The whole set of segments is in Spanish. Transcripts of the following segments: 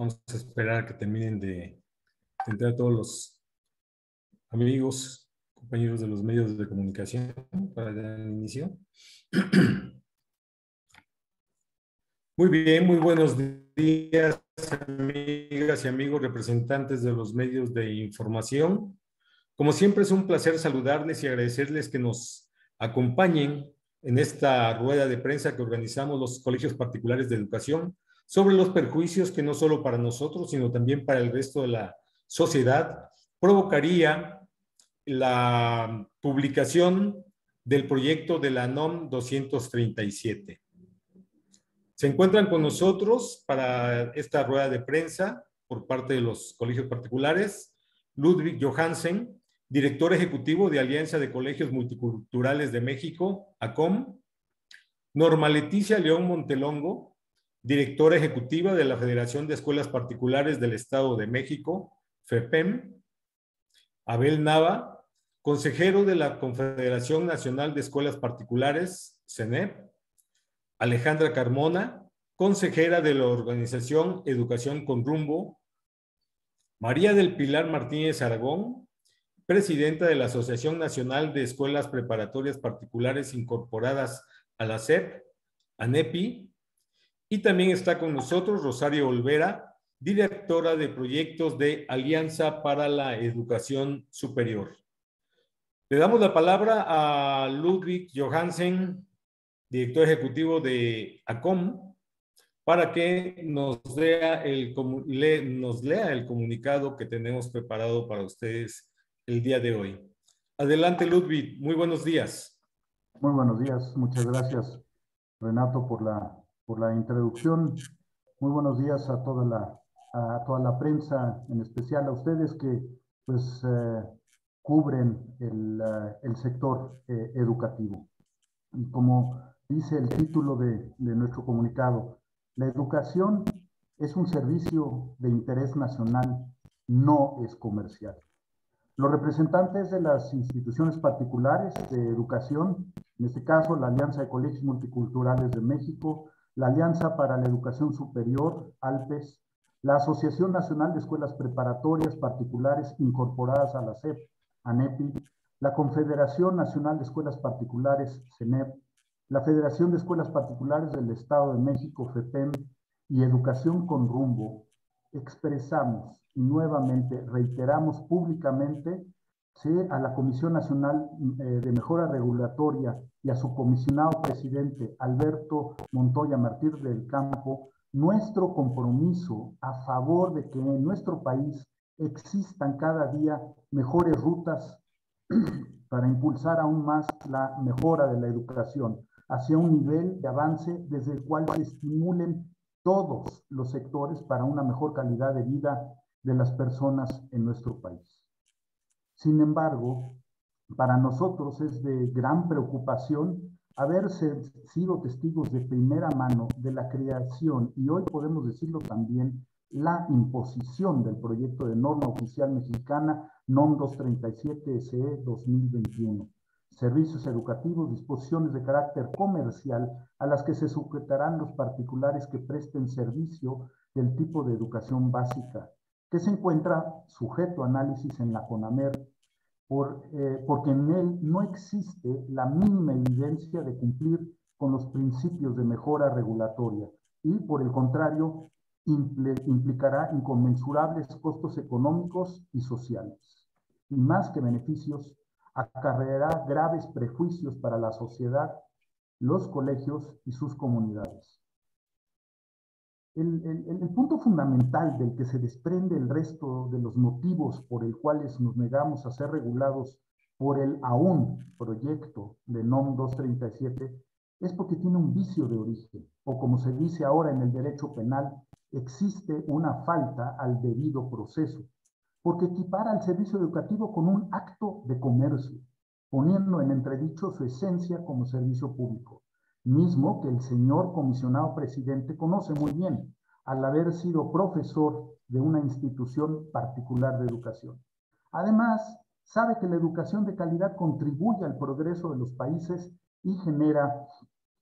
Vamos a esperar a que terminen de entrar todos los amigos, compañeros de los medios de comunicación para dar inicio. Muy bien, muy buenos días, amigas y amigos representantes de los medios de información. Como siempre, es un placer saludarles y agradecerles que nos acompañen en esta rueda de prensa que organizamos los colegios particulares de educación sobre los perjuicios que no solo para nosotros, sino también para el resto de la sociedad provocaría la publicación del proyecto de la NOM 237. Se encuentran con nosotros para esta rueda de prensa por parte de los colegios particulares Ludwig Johansen, director ejecutivo de Alianza de Colegios Multiculturales de México, ACOM; Norma Leticia León Montelongo, directora ejecutiva de la Federación de Escuelas Particulares del Estado de México, FEPEM; Abel Nava, consejero de la Confederación Nacional de Escuelas Particulares, CENEP; Alejandra Carmona, consejera de la organización Educación con Rumbo; María del Pilar Martínez Aragón, presidenta de la Asociación Nacional de Escuelas Preparatorias Particulares incorporadas a la SEP, ANEPI; y también está con nosotros Rosario Olvera, directora de proyectos de Alianza para la Educación Superior. Le damos la palabra a Ludwig Johansen, director ejecutivo de ACOM, para que nos lea el comunicado que tenemos preparado para ustedes el día de hoy. Adelante, Ludwig. Muy buenos días. Muy buenos días. Muchas gracias, Renato, por la introducción. Muy buenos días a toda la prensa, en especial a ustedes que pues cubren el sector educativo. Y como dice el título de nuestro comunicado, la educación es un servicio de interés nacional, no es comercial. Los representantes de las instituciones particulares de educación, en este caso la Alianza de Colegios Multiculturales de México, la Alianza para la Educación Superior, ALPES, la Asociación Nacional de Escuelas Preparatorias Particulares incorporadas a la SEP, ANEPI, la Confederación Nacional de Escuelas Particulares, CENEP, la Federación de Escuelas Particulares del Estado de México, FEPEM, y Educación con Rumbo, expresamos y nuevamente reiteramos públicamente, ¿sí?, a la Comisión Nacional de Mejora Regulatoria y a su comisionado presidente, Alberto Montoya Martínez del Campo, nuestro compromiso a favor de que en nuestro país existan cada día mejores rutas para impulsar aún más la mejora de la educación hacia un nivel de avance desde el cual se estimulen todos los sectores para una mejor calidad de vida de las personas en nuestro país. Sin embargo, para nosotros es de gran preocupación haber sido testigos de primera mano de la creación, y hoy podemos decirlo también, la imposición del proyecto de norma oficial mexicana NOM 237 SE 2021. Servicios educativos, disposiciones de carácter comercial a las que se sujetarán los particulares que presten servicio del tipo de educación básica, que se encuentra sujeto a análisis en la CONAMER, porque en él no existe la mínima evidencia de cumplir con los principios de mejora regulatoria y, por el contrario, implicará inconmensurables costos económicos y sociales. Y más que beneficios, acarreará graves prejuicios para la sociedad, los colegios y sus comunidades. El punto fundamental del que se desprende el resto de los motivos por el cuales nos negamos a ser regulados por el aún proyecto de NOM 237 es porque tiene un vicio de origen, o como se dice ahora en el derecho penal, existe una falta al debido proceso, porque equipara al servicio educativo con un acto de comercio, poniendo en entredicho su esencia como servicio público, mismo que el señor comisionado presidente conoce muy bien, al haber sido profesor de una institución particular de educación. Además, sabe que la educación de calidad contribuye al progreso de los países y genera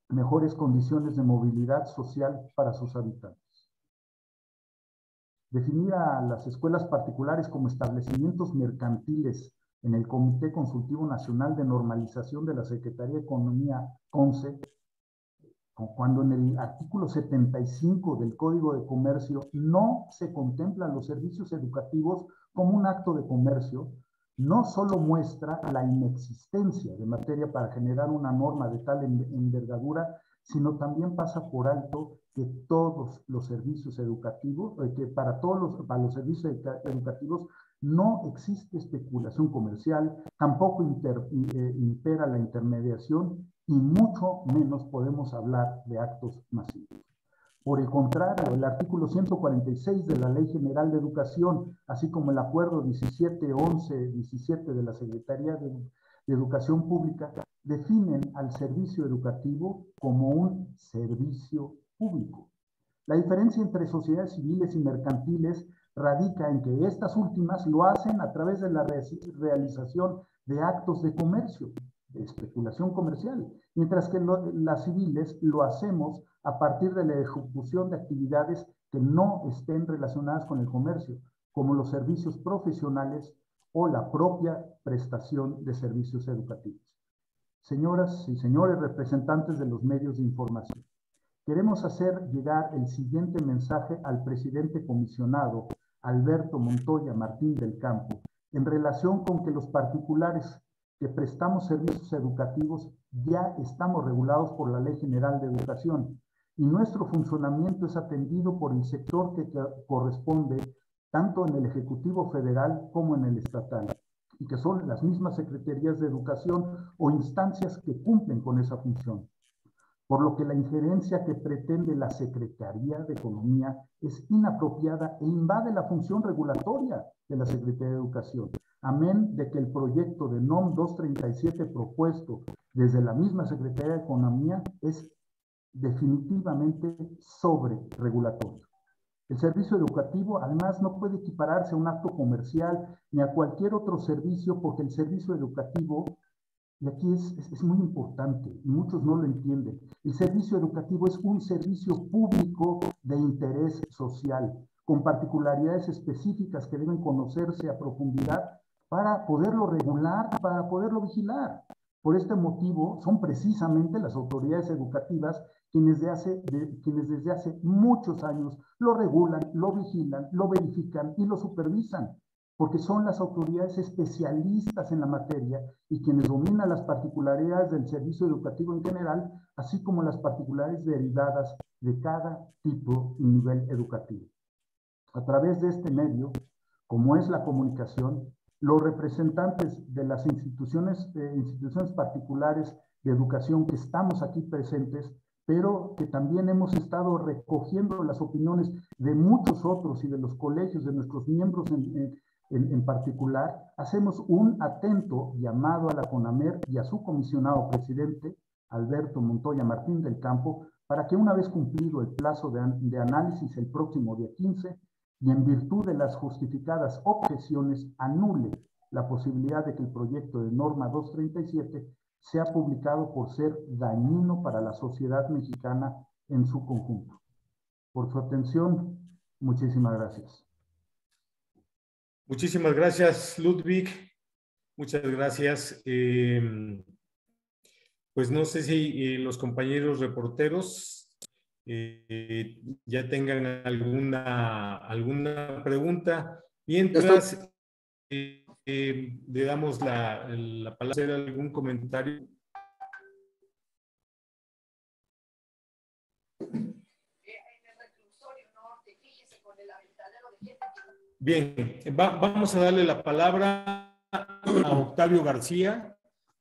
mejores condiciones de movilidad social para sus habitantes. definir a las escuelas particulares como establecimientos mercantiles en el Comité Consultivo Nacional de Normalización de la Secretaría de Economía, CONCE, cuando en el artículo 75 del Código de Comercio no se contemplan los servicios educativos como un acto de comercio, no solo muestra la inexistencia de materia para generar una norma de tal envergadura, sino también pasa por alto que todos los servicios educativos, que para los servicios educativos no existe especulación comercial, tampoco impera la intermediación y mucho menos podemos hablar de actos masivos. Por el contrario, el artículo 146 de la Ley General de Educación, así como el acuerdo 1711-17 de la Secretaría de Educación Pública, definen al servicio educativo como un servicio público. La diferencia entre sociedades civiles y mercantiles radica en que estas últimas lo hacen a través de la realización de actos de comercio, de especulación comercial, mientras que las civiles lo hacemos a partir de la ejecución de actividades que no estén relacionadas con el comercio, como los servicios profesionales o la propia prestación de servicios educativos. Señoras y señores representantes de los medios de información, queremos hacer llegar el siguiente mensaje al presidente comisionado Alberto Montoya Martín del Campo en relación con que los particulares que prestamos servicios educativos ya estamos regulados por la Ley General de Educación y nuestro funcionamiento es atendido por el sector que corresponde tanto en el Ejecutivo Federal como en el estatal, y que son las mismas secretarías de educación o instancias que cumplen con esa función. Por lo que la injerencia que pretende la Secretaría de Economía es inapropiada e invade la función regulatoria de la Secretaría de Educación, amén de que el proyecto de NOM 237 propuesto desde la misma Secretaría de Economía es definitivamente sobreregulatorio. El servicio educativo, además, no puede equipararse a un acto comercial ni a cualquier otro servicio, porque el servicio educativo, y aquí es muy importante, y muchos no lo entienden, el servicio educativo es un servicio público de interés social, con particularidades específicas que deben conocerse a profundidad para poderlo regular, para poderlo vigilar. Por este motivo, son precisamente las autoridades educativas quienes desde hace muchos años lo regulan, lo vigilan, lo verifican y lo supervisan, porque son las autoridades especialistas en la materia y quienes dominan las particularidades del servicio educativo en general, así como las particularidades derivadas de cada tipo y nivel educativo. A través de este medio, como es la comunicación, los representantes de las instituciones particulares de educación que estamos aquí presentes, pero que también hemos estado recogiendo las opiniones de muchos otros y de los colegios, de nuestros miembros en particular, hacemos un atento llamado a la CONAMER y a su comisionado presidente, Alberto Montoya Martín del Campo, para que una vez cumplido el plazo de análisis el próximo día 15, y en virtud de las justificadas objeciones, anule la posibilidad de que el proyecto de norma 237 sea publicado por ser dañino para la sociedad mexicana en su conjunto. Por su atención, muchísimas gracias. Muchísimas gracias, Ludwig. Muchas gracias. Pues no sé si los compañeros reporteros ya tengan alguna pregunta. Mientras le damos la palabra, hacer algún comentario. Bien, vamos a darle la palabra a Octavio García,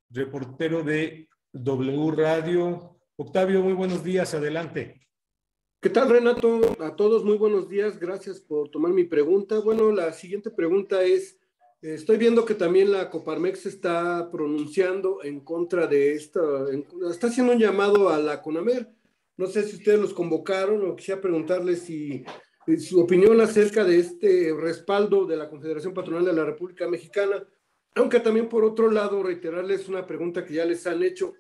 reportero de W Radio. Octavio, muy buenos días, adelante. ¿Qué tal, Renato? A todos muy buenos días, gracias por tomar mi pregunta. Bueno, la siguiente pregunta es, estoy viendo que también la Coparmex está pronunciando en contra de está haciendo un llamado a la CONAMER. No sé si ustedes los convocaron o quisiera preguntarles si su opinión acerca de este respaldo de la Confederación Patronal de la República Mexicana, aunque también por otro lado reiterarles una pregunta que ya les han hecho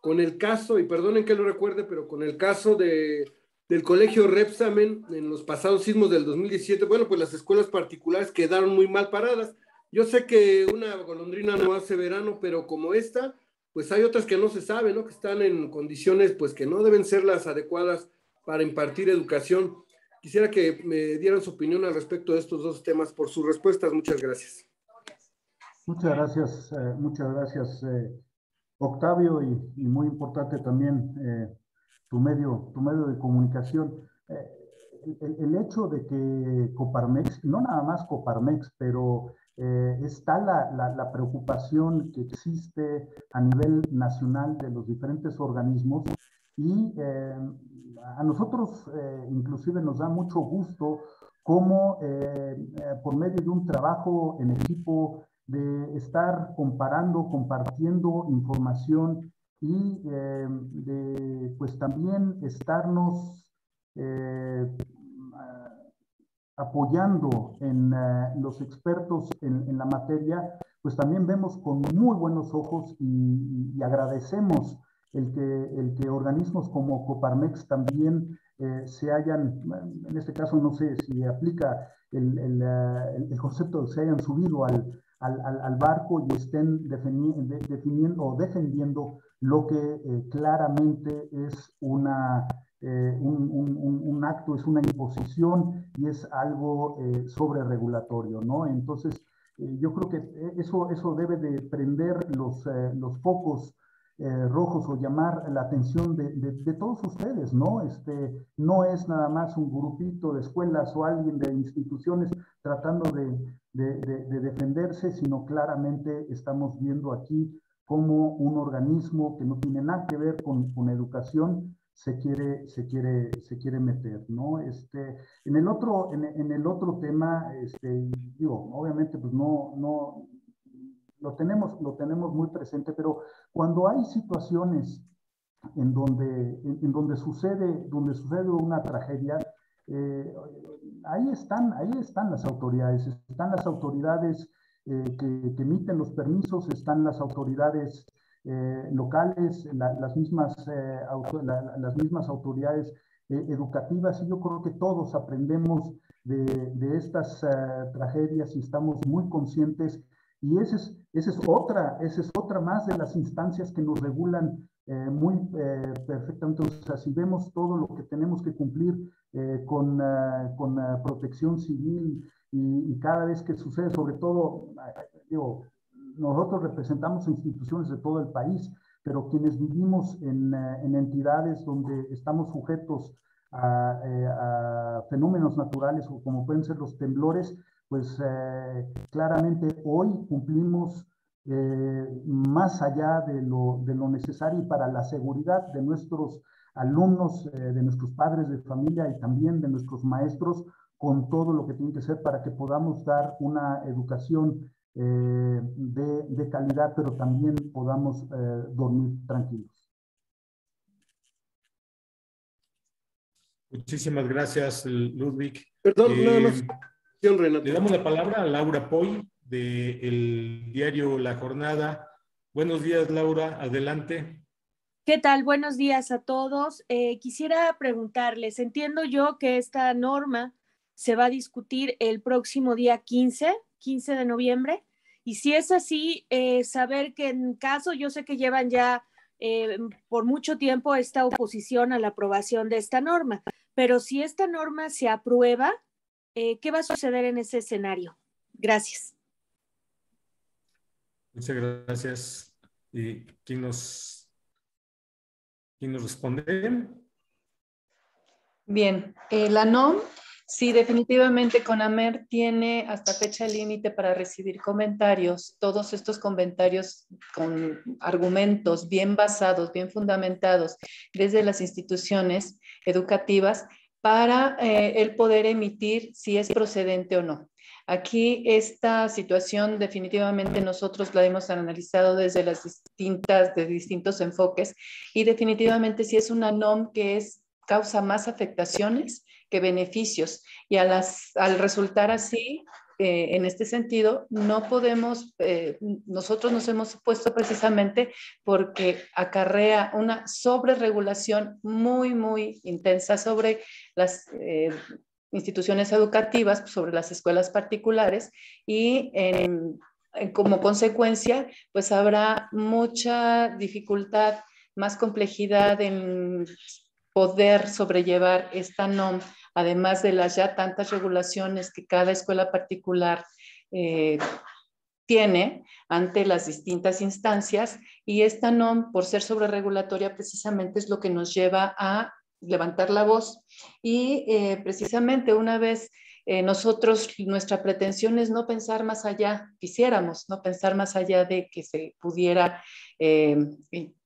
con el caso, y perdonen que lo recuerde, pero con el caso de del colegio Repsamen en los pasados sismos del 2017, bueno, pues las escuelas particulares quedaron muy mal paradas. Yo sé que una golondrina no hace verano, pero como esta, pues hay otras que no se sabe, ¿no? Que están en condiciones, pues que no deben ser las adecuadas para impartir educación. Quisiera que me dieran su opinión al respecto de estos dos temas. Por sus respuestas, muchas gracias. Muchas gracias, Octavio, y muy importante también tu medio de comunicación. El hecho de que Coparmex, no nada más Coparmex, pero está la preocupación que existe a nivel nacional de los diferentes organismos y a nosotros inclusive nos da mucho gusto cómo por medio de un trabajo en equipo, de estar comparando, compartiendo información y pues también estarnos apoyando en los expertos en la materia, pues también vemos con muy buenos ojos y agradecemos el que organismos como Coparmex también se hayan, en este caso no sé si aplica el concepto de se hayan subido al barco y estén definiendo o defendiendo lo que claramente es un acto, es una imposición y es algo sobreregulatorio, ¿no? Entonces, yo creo que eso debe de prender los focos rojos o llamar la atención de todos ustedes, ¿no? No es nada más un grupito de escuelas o alguien de instituciones tratando de defenderse, sino claramente estamos viendo aquí cómo un organismo que no tiene nada que ver con educación se quiere meter, ¿no? En el otro tema, digo, obviamente, pues no lo tenemos muy presente, pero cuando hay situaciones en donde sucede una tragedia, eh, ahí están las autoridades, que emiten los permisos, están las autoridades locales, las mismas autoridades educativas, y yo creo que todos aprendemos de estas tragedias y estamos muy conscientes, y esa es otra más de las instancias que nos regulan muy perfectamente. O sea, si vemos todo lo que tenemos que cumplir con protección civil y cada vez que sucede, sobre todo, digo, nosotros representamos instituciones de todo el país, pero quienes vivimos en entidades donde estamos sujetos a fenómenos naturales, o como pueden ser los temblores, pues claramente hoy cumplimos más allá de lo necesario para la seguridad de nuestros alumnos, de nuestros padres de familia y también de nuestros maestros, con todo lo que tiene que ser para que podamos dar una educación de calidad, pero también podamos dormir tranquilos. Muchísimas gracias, Ludwig. Perdón, nada más. Renato. Le damos la palabra a Laura Poy, del diario La Jornada. Buenos días, Laura, adelante. ¿Qué tal? Buenos días a todos. Quisiera preguntarles, entiendo yo que esta norma se va a discutir el próximo día 15 de noviembre, y si es así, saber que en caso, yo sé que llevan ya por mucho tiempo esta oposición a la aprobación de esta norma, pero si esta norma se aprueba, ¿qué va a suceder en ese escenario? Gracias. Muchas gracias. ¿Quién nos responde? Bien, la NOM, sí, definitivamente CONAMER tiene hasta fecha límite para recibir comentarios, todos estos comentarios con argumentos bien basados, bien fundamentados desde las instituciones educativas, para el poder emitir si es procedente o no. Aquí esta situación definitivamente nosotros la hemos analizado desde distintos enfoques, y definitivamente sí es una NOM que causa más afectaciones que beneficios, y al resultar así, en este sentido, no podemos, nosotros nos hemos opuesto precisamente porque acarrea una sobreregulación muy, muy intensa sobre las instituciones educativas, sobre las escuelas particulares, y como consecuencia, pues habrá mucha dificultad, más complejidad en poder sobrellevar esta NOM, además de las ya tantas regulaciones que cada escuela particular tiene ante las distintas instancias, y esta NOM, por ser sobreregulatoria, precisamente es lo que nos lleva a levantar la voz. Y precisamente una vez nosotros, nuestra pretensión es no pensar más allá, quisiéramos no pensar más allá de que se pudiera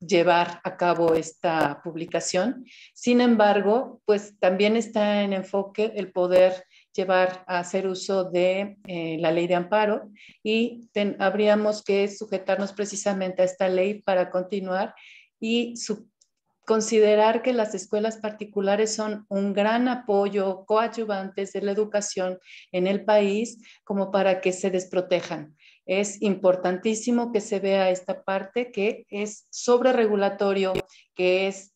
llevar a cabo esta publicación. Sin embargo, pues también está en enfoque el poder llevar a hacer uso de la ley de amparo, y habríamos que sujetarnos precisamente a esta ley para continuar y considerar que las escuelas particulares son un gran apoyo, coadyuvantes de la educación en el país, como para que se desprotejan. Es importantísimo que se vea esta parte que es sobreregulatorio, que es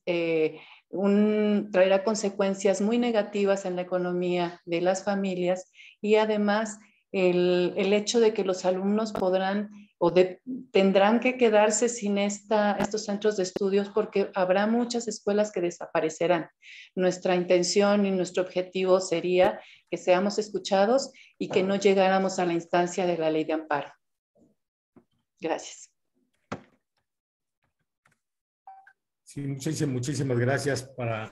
traerá consecuencias muy negativas en la economía de las familias, y además el hecho de que los alumnos podrán tendrán que quedarse sin estos centros de estudios, porque habrá muchas escuelas que desaparecerán. Nuestra intención y nuestro objetivo sería que seamos escuchados y que no llegáramos a la instancia de la ley de amparo. Gracias. Sí, muchísimas gracias para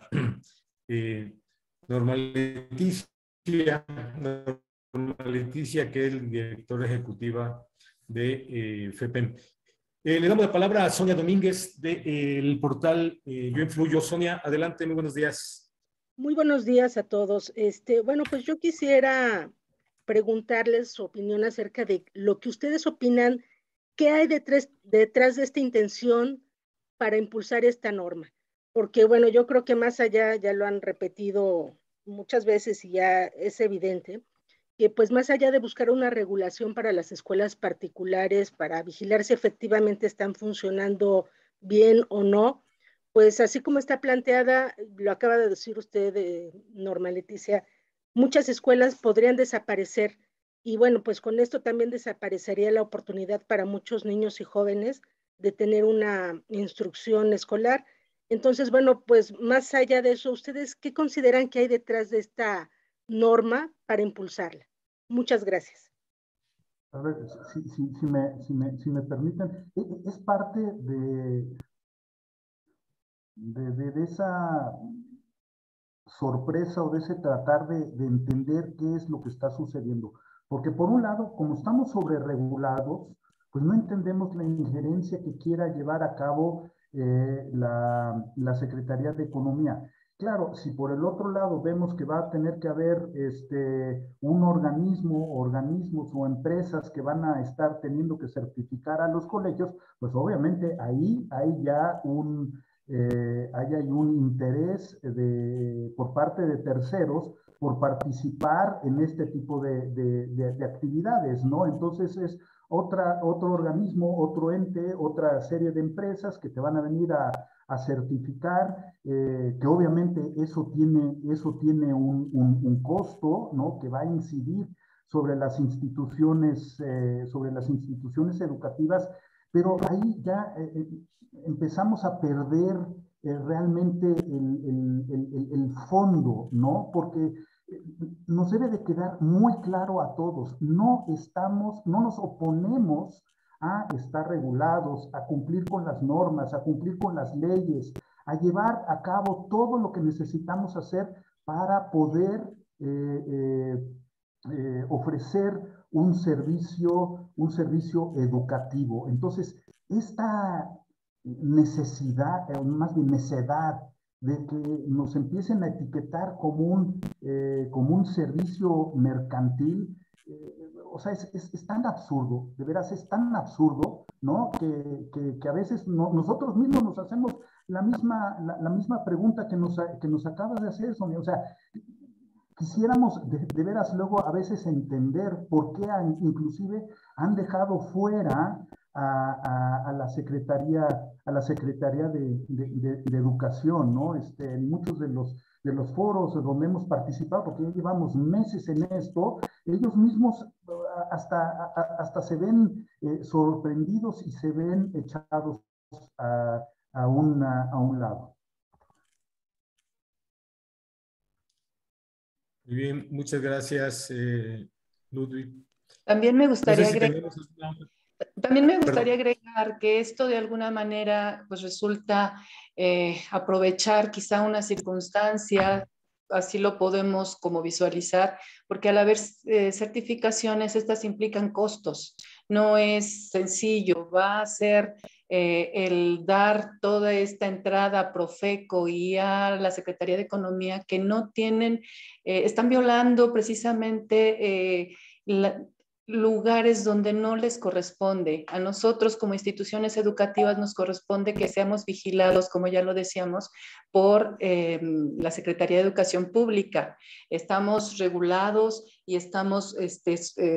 Norma Leticia, que es el director ejecutiva de FEPEM. Le damos la palabra a Sonia Domínguez del portal Yo Influyo. Sonia, adelante, muy buenos días. Muy buenos días a todos. Bueno, pues yo quisiera preguntarles su opinión acerca de lo que ustedes opinan, qué hay detrás de esta intención para impulsar esta norma. Porque, bueno, yo creo que más allá, ya lo han repetido muchas veces y ya es evidente, que pues más allá de buscar una regulación para las escuelas particulares, para vigilar si efectivamente están funcionando bien o no, pues así como está planteada, lo acaba de decir usted, Norma Leticia, muchas escuelas podrían desaparecer, y bueno, pues con esto también desaparecería la oportunidad para muchos niños y jóvenes de tener una instrucción escolar. Entonces, bueno, pues más allá de eso, ¿ustedes qué consideran que hay detrás de esta norma para impulsarla? Muchas gracias. A ver, si me permiten, es parte de esa sorpresa o de ese tratar de entender qué es lo que está sucediendo. Porque por un lado, como estamos sobreregulados, pues no entendemos la injerencia que quiera llevar a cabo la Secretaría de Economía. Claro, si por el otro lado vemos que va a tener que haber un organismos o empresas que van a estar teniendo que certificar a los colegios, pues obviamente ahí hay ya hay un interés por parte de terceros por participar en este tipo de actividades, ¿no? Entonces es otro organismo, otro ente, otra serie de empresas que te van a venir a certificar, que obviamente eso tiene un costo, ¿no? Que va a incidir sobre las instituciones educativas, pero ahí ya empezamos a perder realmente el fondo, ¿no? Porque nos debe de quedar muy claro a todos, no nos oponemos a estar regulados, a cumplir con las normas, a cumplir con las leyes, a llevar a cabo todo lo que necesitamos hacer para poder ofrecer un servicio educativo. Entonces, esta necesidad, más bien necedad, de que nos empiecen a etiquetar como un servicio mercantil, o sea, es tan absurdo, de veras es tan absurdo, ¿no? Que a veces nosotros mismos nos hacemos la misma pregunta que nos acabas de hacer, Sonia. O sea, quisiéramos de veras luego a veces entender por qué inclusive han dejado fuera a la Secretaría de Educación, ¿no? En muchos de los foros donde hemos participado, porque ya llevamos meses en esto, ellos mismos hasta se ven sorprendidos y se ven echados a un lado. Muy bien, muchas gracias, Ludwig. También me gustaría No sé si agregar... También me gustaría agregar que esto de alguna manera pues resulta aprovechar quizá una circunstancia, así lo podemos como visualizar, porque al haber certificaciones, estas implican costos. No es sencillo, va a ser el dar toda esta entrada a Profeco y a la Secretaría de Economía que no tienen, están violando precisamente lugares donde no les corresponde. A nosotros como instituciones educativas nos corresponde que seamos vigilados, como ya lo decíamos, por la Secretaría de Educación Pública. Estamos regulados y estamos,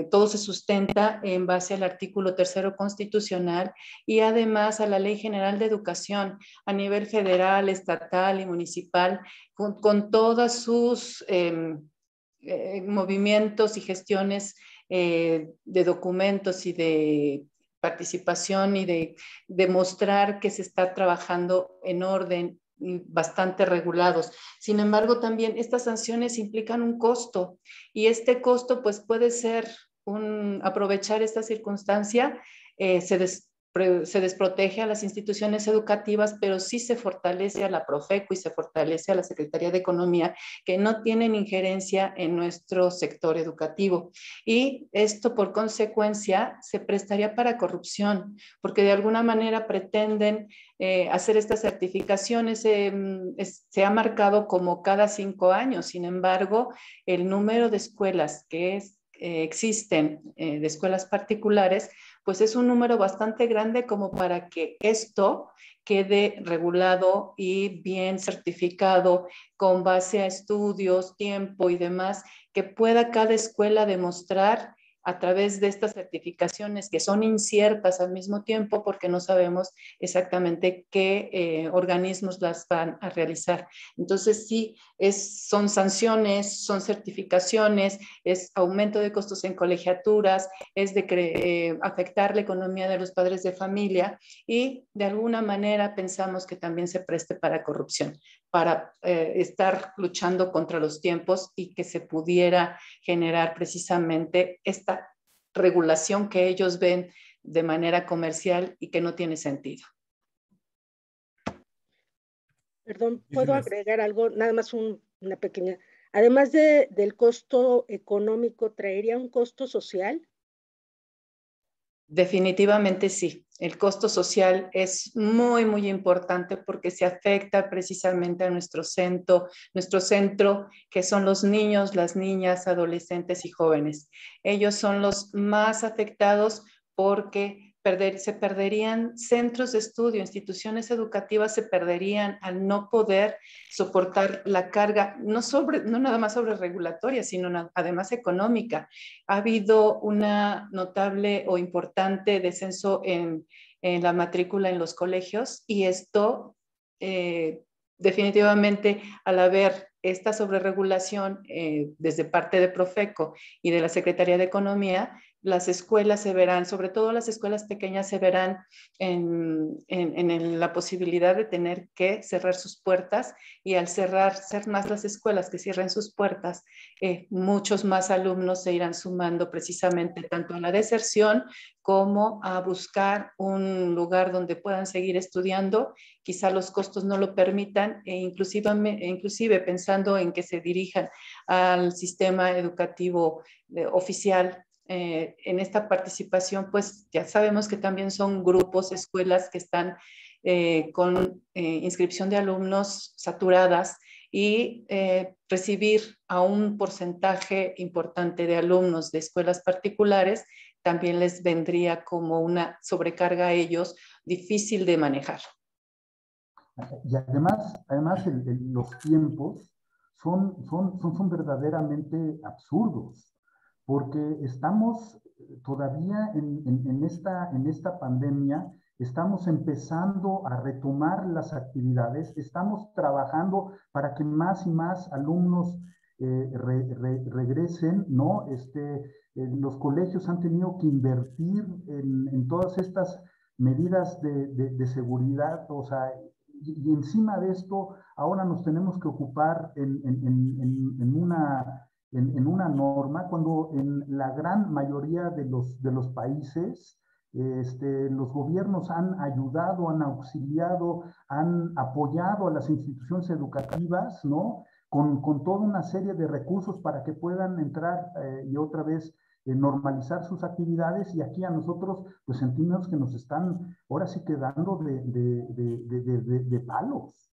todo se sustenta en base al artículo 3º constitucional y además a la Ley General de Educación a nivel federal, estatal y municipal, con todas sus movimientos y gestiones de documentos y de participación y de demostrar que se está trabajando en orden bastante regulados. Sin embargo, también estas sanciones implican un costo y este costo pues puede ser aprovechar esta circunstancia, se desprotege a las instituciones educativas, pero sí se fortalece a la Profeco y se fortalece a la Secretaría de Economía, que no tienen injerencia en nuestro sector educativo. Y esto, por consecuencia, se prestaría para corrupción, porque de alguna manera pretenden hacer estas certificaciones. Se ha marcado como cada 5 años, sin embargo, el número de escuelas que existen, de escuelas particulares, pues es un número bastante grande como para que esto quede regulado y bien certificado con base a estudios, tiempo y demás, que pueda cada escuela demostrar a través de estas certificaciones que son inciertas al mismo tiempo porque no sabemos exactamente qué organismos las van a realizar. Entonces sí, son sanciones, son certificaciones, es aumento de costos en colegiaturas, es afectar la economía de los padres de familia y de alguna manera pensamos que también se preste para corrupción, para estar luchando contra los tiempos y que se pudiera generar precisamente esta regulación que ellos ven de manera comercial y que no tiene sentido. Perdón, ¿puedo agregar algo? Nada más una pequeña. Además del costo económico, ¿traería un costo social? Definitivamente sí. El costo social es muy, muy importante porque se afecta precisamente a nuestro centro, que son los niños, las niñas, adolescentes y jóvenes. Ellos son los más afectados porque se perderían centros de estudio, instituciones educativas se perderían al no poder soportar la carga, no nada más sobre regulatoria, sino además económica. Ha habido una notable o importante descenso en la matrícula en los colegios y esto definitivamente al haber esta sobreregulación desde parte de Profeco y de la Secretaría de Economía, las escuelas se verán, sobre todo las escuelas pequeñas se verán en la posibilidad de tener que cerrar sus puertas y al ser más las escuelas que cierren sus puertas, muchos más alumnos se irán sumando precisamente tanto a la deserción como a buscar un lugar donde puedan seguir estudiando. Quizá los costos no lo permitan e inclusive pensando en que se dirijan al sistema educativo oficial. En esta participación, pues ya sabemos que también son grupos, escuelas que están con inscripción de alumnos saturadas y recibir a un porcentaje importante de alumnos de escuelas particulares también les vendría como una sobrecarga a ellos difícil de manejar. Y además los tiempos son verdaderamente absurdos, porque estamos todavía en esta pandemia, estamos empezando a retomar las actividades, estamos trabajando para que más y más alumnos regresen, ¿no? Los colegios han tenido que invertir en todas estas medidas de seguridad, o sea, y encima de esto, ahora nos tenemos que ocupar en una norma, cuando en la gran mayoría de los países, los gobiernos han ayudado, han auxiliado, han apoyado a las instituciones educativas, ¿no? Con toda una serie de recursos para que puedan entrar y otra vez normalizar sus actividades, y aquí a nosotros pues sentimos que nos están ahora sí quedando de palos.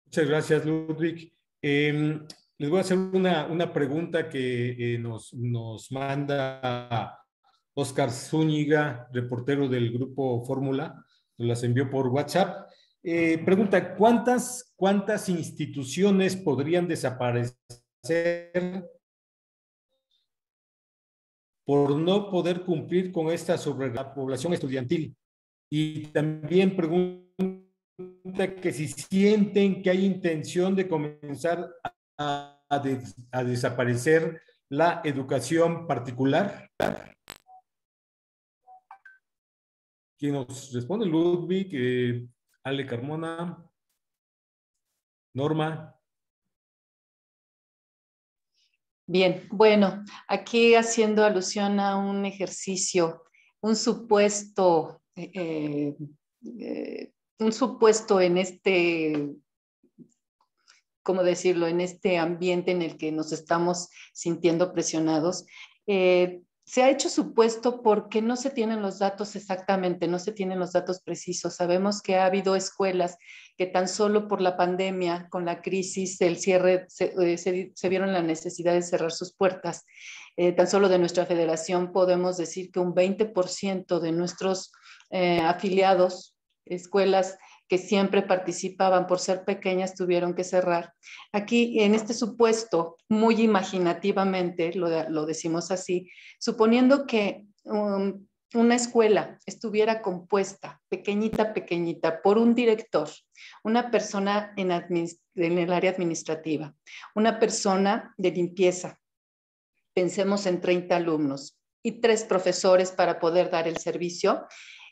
Muchas gracias, Ludwig. Les voy a hacer una pregunta que nos manda Oscar Zúñiga, reportero del Grupo Fórmula, nos las envió por WhatsApp. Pregunta, ¿cuántas instituciones podrían desaparecer por no poder cumplir con esta sobrepoblación estudiantil? Y también pregunta que si sienten que hay intención de comenzar a desaparecer la educación particular. ¿Quién nos responde? Ludwig, Ale Carmona, Norma. Bien, bueno, aquí haciendo alusión a un ejercicio, un supuesto en ¿cómo decirlo?, en este ambiente en el que nos estamos sintiendo presionados. Se ha hecho supuesto porque no se tienen los datos exactamente, no se tienen los datos precisos. Sabemos que ha habido escuelas que tan solo por la pandemia, con la crisis, el cierre, se vieron la necesidad de cerrar sus puertas. Tan solo de nuestra federación podemos decir que un 20% de nuestros afiliados, escuelas que siempre participaban por ser pequeñas, tuvieron que cerrar. Aquí, en este supuesto, muy imaginativamente, lo decimos así, suponiendo que una escuela estuviera compuesta, pequeñita, por un director, una persona en el área administrativa, una persona de limpieza, pensemos en 30 alumnos y 3 profesores para poder dar el servicio.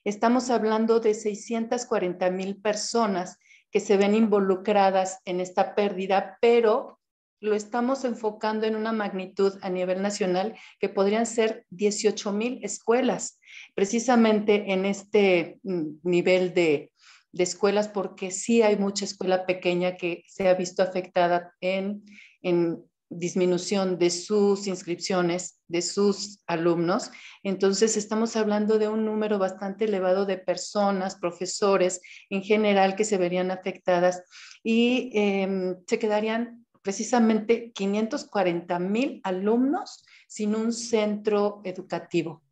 Estamos hablando de 640,000 personas que se ven involucradas en esta pérdida, pero lo estamos enfocando en una magnitud a nivel nacional que podrían ser 18,000 escuelas, precisamente en este nivel de escuelas, porque sí hay mucha escuela pequeña que se ha visto afectada en disminución de sus inscripciones, de sus alumnos. Entonces estamos hablando de un número bastante elevado de personas, profesores en general, que se verían afectadas y se quedarían precisamente 540,000 alumnos sin un centro educativo.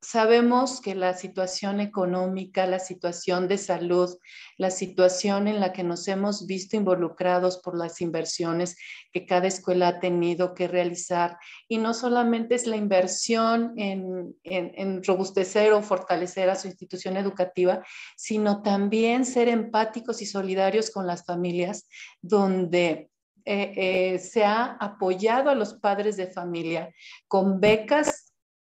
Sabemos que la situación económica, la situación de salud, la situación en la que nos hemos visto involucrados por las inversiones que cada escuela ha tenido que realizar, y no solamente es la inversión en robustecer o fortalecer a su institución educativa, sino también ser empáticos y solidarios con las familias, donde se ha apoyado a los padres de familia con becas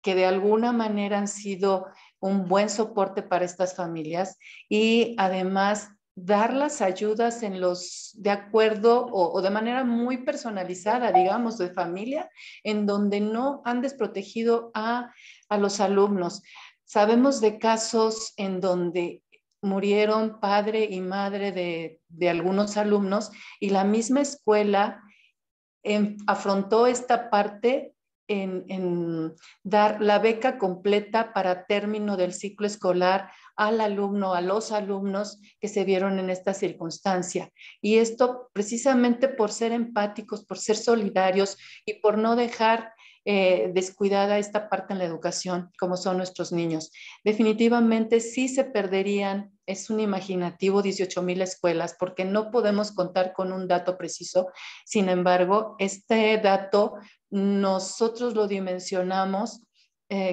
que de alguna manera han sido un buen soporte para estas familias, y además dar las ayudas de acuerdo o de manera muy personalizada, digamos, de familia, en donde no han desprotegido a los alumnos. Sabemos de casos en donde murieron padre y madre de algunos alumnos, y la misma escuela afrontó esta parte en dar la beca completa para término del ciclo escolar al alumno, a los alumnos que se vieron en esta circunstancia. Y esto precisamente por ser empáticos, por ser solidarios y por no dejar descuidada esta parte en la educación, como son nuestros niños. Definitivamente sí se perderían, es un imaginativo, 18,000 escuelas, porque no podemos contar con un dato preciso. Sin embargo, este dato nosotros lo dimensionamos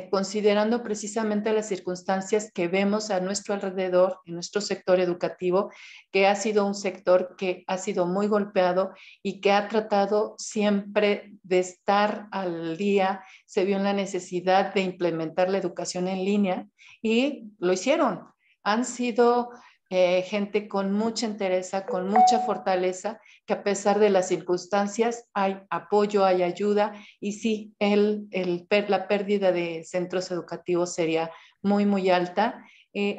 considerando precisamente las circunstancias que vemos a nuestro alrededor, en nuestro sector educativo, que ha sido un sector que ha sido muy golpeado y que ha tratado siempre de estar al día. Se vio en la necesidad de implementar la educación en línea y lo hicieron. Han sido gente con mucha entereza, con mucha fortaleza, que a pesar de las circunstancias hay apoyo, hay ayuda, y sí, la pérdida de centros educativos sería muy, muy alta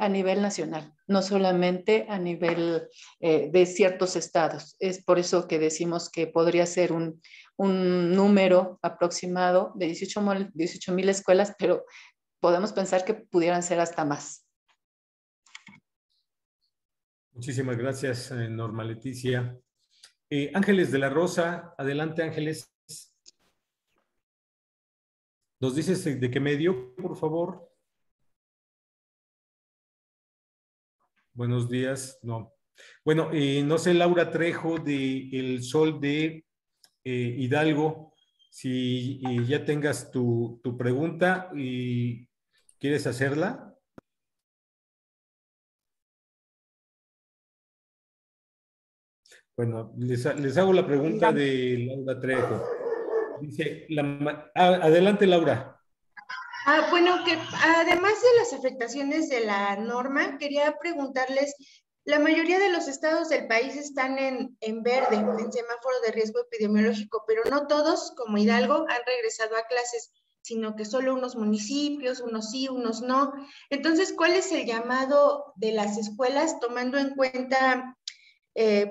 a nivel nacional, no solamente a nivel de ciertos estados. Es por eso que decimos que podría ser un número aproximado de 18,000 escuelas, pero podemos pensar que pudieran ser hasta más. Muchísimas gracias, Norma Leticia. Ángeles de la Rosa, adelante, Ángeles. ¿Nos dices de qué medio, por favor? Buenos días. No. Bueno, no sé, Laura Trejo de El Sol de Hidalgo, si ya tengas tu pregunta y quieres hacerla. Bueno, les hago la pregunta de Laura Trejo. Dice, adelante, Laura. Bueno, que además de las afectaciones de la norma, quería preguntarles, la mayoría de los estados del país están en verde, en semáforo de riesgo epidemiológico, pero no todos, como Hidalgo, han regresado a clases, sino que solo unos municipios, unos sí, unos no. Entonces, ¿cuál es el llamado de las escuelas tomando en cuenta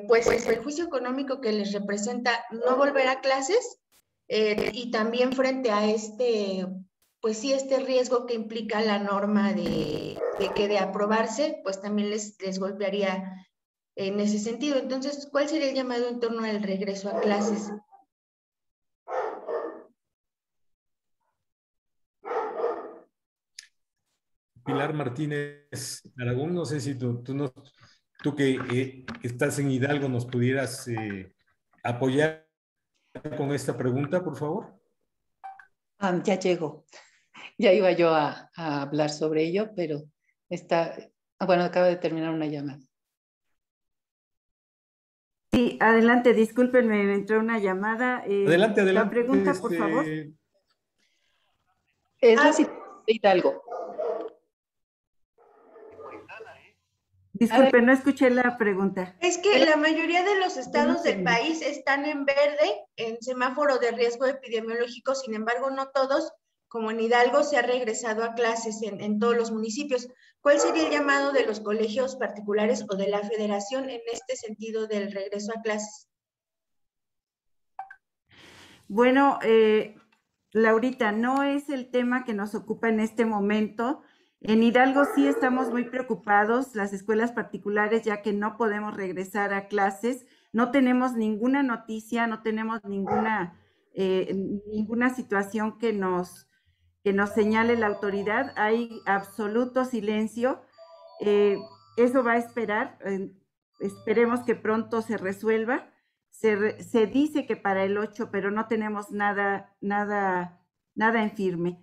pues el perjuicio económico que les representa no volver a clases y también frente a pues sí, este riesgo que implica la norma de que de aprobarse, pues también les golpearía en ese sentido? Entonces, ¿cuál sería el llamado en torno al regreso a clases? Pilar Martínez Aragón, no sé si tú que estás en Hidalgo nos pudieras apoyar con esta pregunta, por favor. Ya llegó. Ya iba yo a hablar sobre ello, pero bueno, acaba de terminar una llamada. Sí, adelante, discúlpenme, me entró una llamada. Adelante. La pregunta, por favor. Es la situación de Hidalgo. Disculpe, no escuché la pregunta. Es que la mayoría de los estados del país están en verde, en semáforo de riesgo epidemiológico, sin embargo, no todos, como en Hidalgo, se ha regresado a clases en todos los municipios. ¿Cuál sería el llamado de los colegios particulares o de la federación en este sentido del regreso a clases? Bueno, Laurita, no es el tema que nos ocupa en este momento. En Hidalgo sí estamos muy preocupados, las escuelas particulares, ya que no podemos regresar a clases. No tenemos ninguna noticia, no tenemos ninguna situación que nos señale la autoridad. Hay absoluto silencio. Eso va a esperar. Esperemos que pronto se resuelva. Se dice que para el 8, pero no tenemos nada en firme.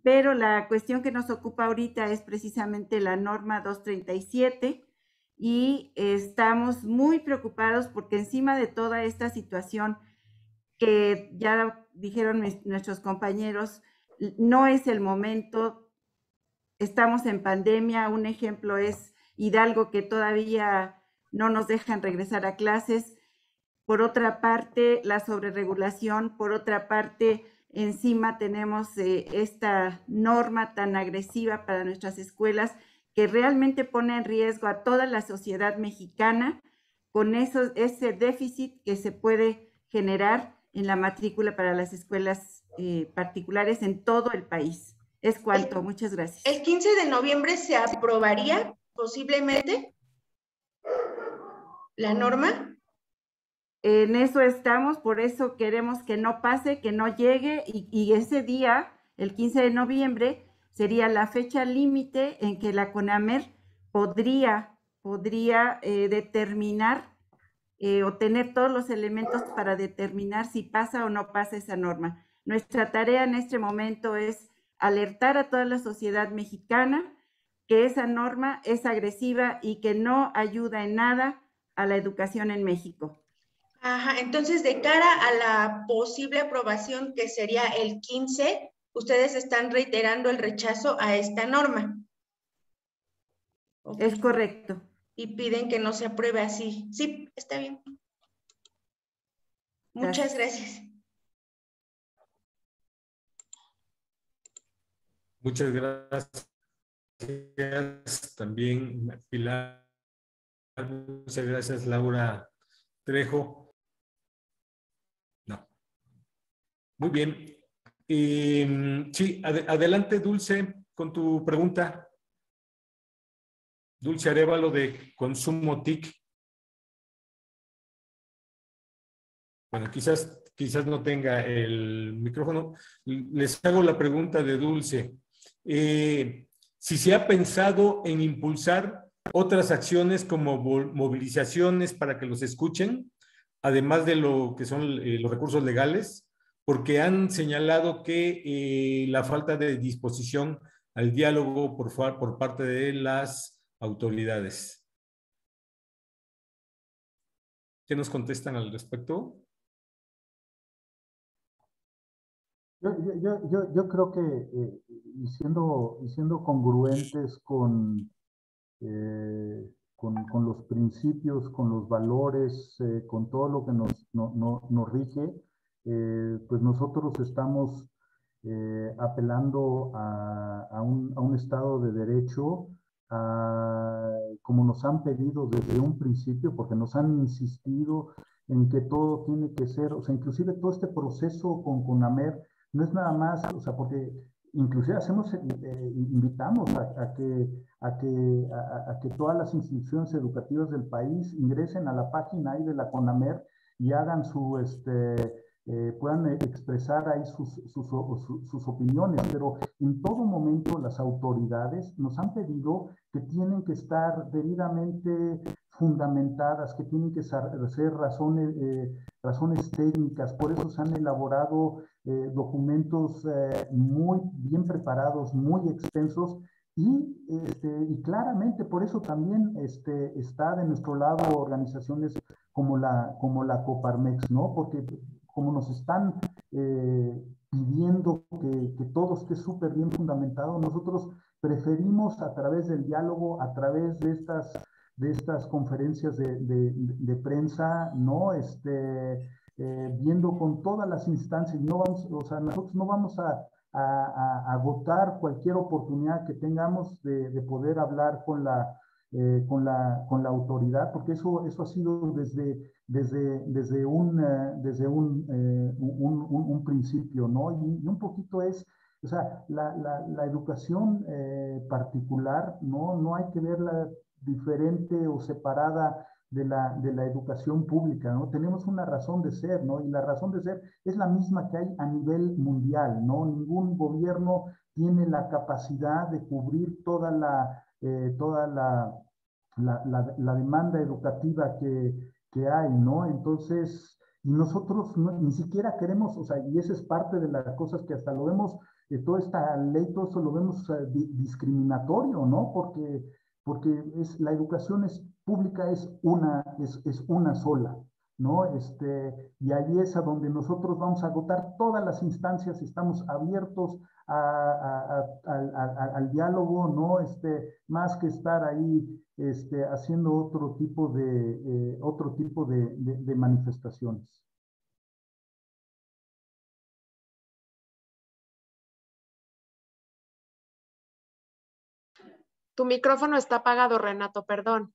Pero la cuestión que nos ocupa ahorita es precisamente la norma 237 y estamos muy preocupados porque encima de toda esta situación que ya dijeron nuestros compañeros, no es el momento, estamos en pandemia. Un ejemplo es Hidalgo, que todavía no nos dejan regresar a clases. Por otra parte, la sobreregulación. Por otra parte, encima tenemos esta norma tan agresiva para nuestras escuelas que realmente pone en riesgo a toda la sociedad mexicana con ese déficit que se puede generar en la matrícula para las escuelas particulares en todo el país. Es cuanto. Muchas gracias. ¿El 15 de noviembre se aprobaría posiblemente la norma? En eso estamos, por eso queremos que no pase, que no llegue, y ese día, el 15 de noviembre, sería la fecha límite en que la CONAMER podría determinar o tener todos los elementos para determinar si pasa o no pasa esa norma. Nuestra tarea en este momento es alertar a toda la sociedad mexicana que esa norma es agresiva y que no ayuda en nada a la educación en México. Ajá, entonces de cara a la posible aprobación que sería el 15, ustedes están reiterando el rechazo a esta norma. Okay. Es correcto. Y piden que no se apruebe así. Sí, está bien. Muchas gracias. Muchas gracias también, Pilar. Muchas gracias, Laura Trejo. No. Muy bien. Sí, adelante, Dulce, con tu pregunta. Dulce Arévalo de Consumo TIC. Bueno, quizás no tenga el micrófono. Les hago la pregunta de Dulce. Si se ha pensado en impulsar otras acciones como movilizaciones para que los escuchen, además de lo que son los recursos legales, porque han señalado que la falta de disposición al diálogo por parte de las autoridades. ¿Qué nos contestan al respecto? Yo creo que y siendo congruentes con los principios, con los valores, con todo lo que nos rige, pues nosotros estamos apelando a un Estado de Derecho, como nos han pedido desde un principio, porque nos han insistido en que todo tiene que ser, o sea, inclusive todo este proceso con CONAMER no es nada más, o sea, porque inclusive invitamos a que todas las instituciones educativas del país ingresen a la página ahí de la CONAMER y hagan puedan expresar ahí sus opiniones, pero en todo momento las autoridades nos han pedido que tienen que estar debidamente fundamentadas, que tienen que ser razones técnicas, por eso se han elaborado documentos muy bien preparados, muy extensos, y claramente por eso también está de nuestro lado organizaciones como la Coparmex, ¿no? Porque como nos están pidiendo que todo esté súper bien fundamentado, nosotros preferimos a través del diálogo, a través de estas conferencias de prensa, ¿no? Viendo con todas las instancias, nosotros no vamos a agotar cualquier oportunidad que tengamos de poder hablar con la autoridad, porque eso ha sido desde un principio, ¿no? Y un poquito o sea, la educación particular, no hay que verla diferente o separada de la educación pública, ¿no? Tenemos una razón de ser, ¿no? Y la razón de ser es la misma que hay a nivel mundial, ¿no? Ningún gobierno tiene la capacidad de cubrir toda la demanda educativa que hay, ¿no? Entonces, y nosotros ni siquiera queremos, o sea, y esa es parte de las cosas que hasta lo vemos, toda esta ley, todo eso lo vemos discriminatorio, ¿no? Porque la educación pública es una sola, ¿no? Y ahí es a donde nosotros vamos a agotar todas las instancias, estamos abiertos al diálogo, ¿no? Más que estar ahí haciendo otro tipo de manifestaciones. Tu micrófono está apagado, Renato, perdón.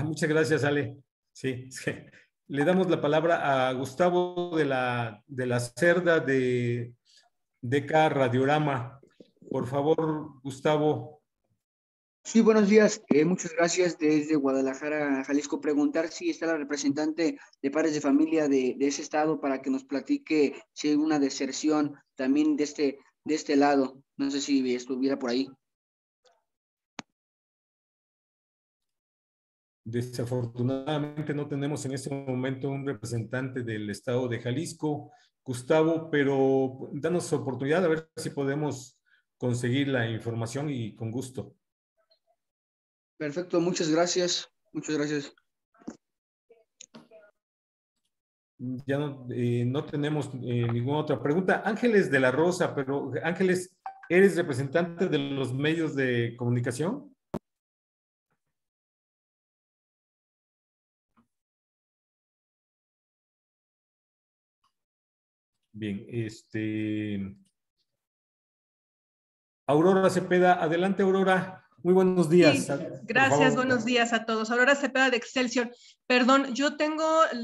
Muchas gracias, Ale. Sí. Le damos la palabra a Gustavo de la Cerda de DK Radiorama. Por favor, Gustavo. Sí, buenos días. Muchas gracias. Desde Guadalajara, Jalisco, preguntar si está la representante de padres de familia de ese estado para que nos platique si hay una deserción también de este lado. No sé si estuviera por ahí. Desafortunadamente no tenemos en este momento un representante del estado de Jalisco, Gustavo, pero danos oportunidad a ver si podemos conseguir la información y con gusto. Perfecto, muchas gracias. Muchas gracias. Ya no tenemos ninguna otra pregunta. Ángeles de la Rosa, pero Ángeles, ¿eres representante de los medios de comunicación? Bien, Aurora Cepeda, adelante Aurora, muy buenos días. Sí, gracias, buenos días a todos. Aurora Cepeda de Excelsior. Perdón, yo tengo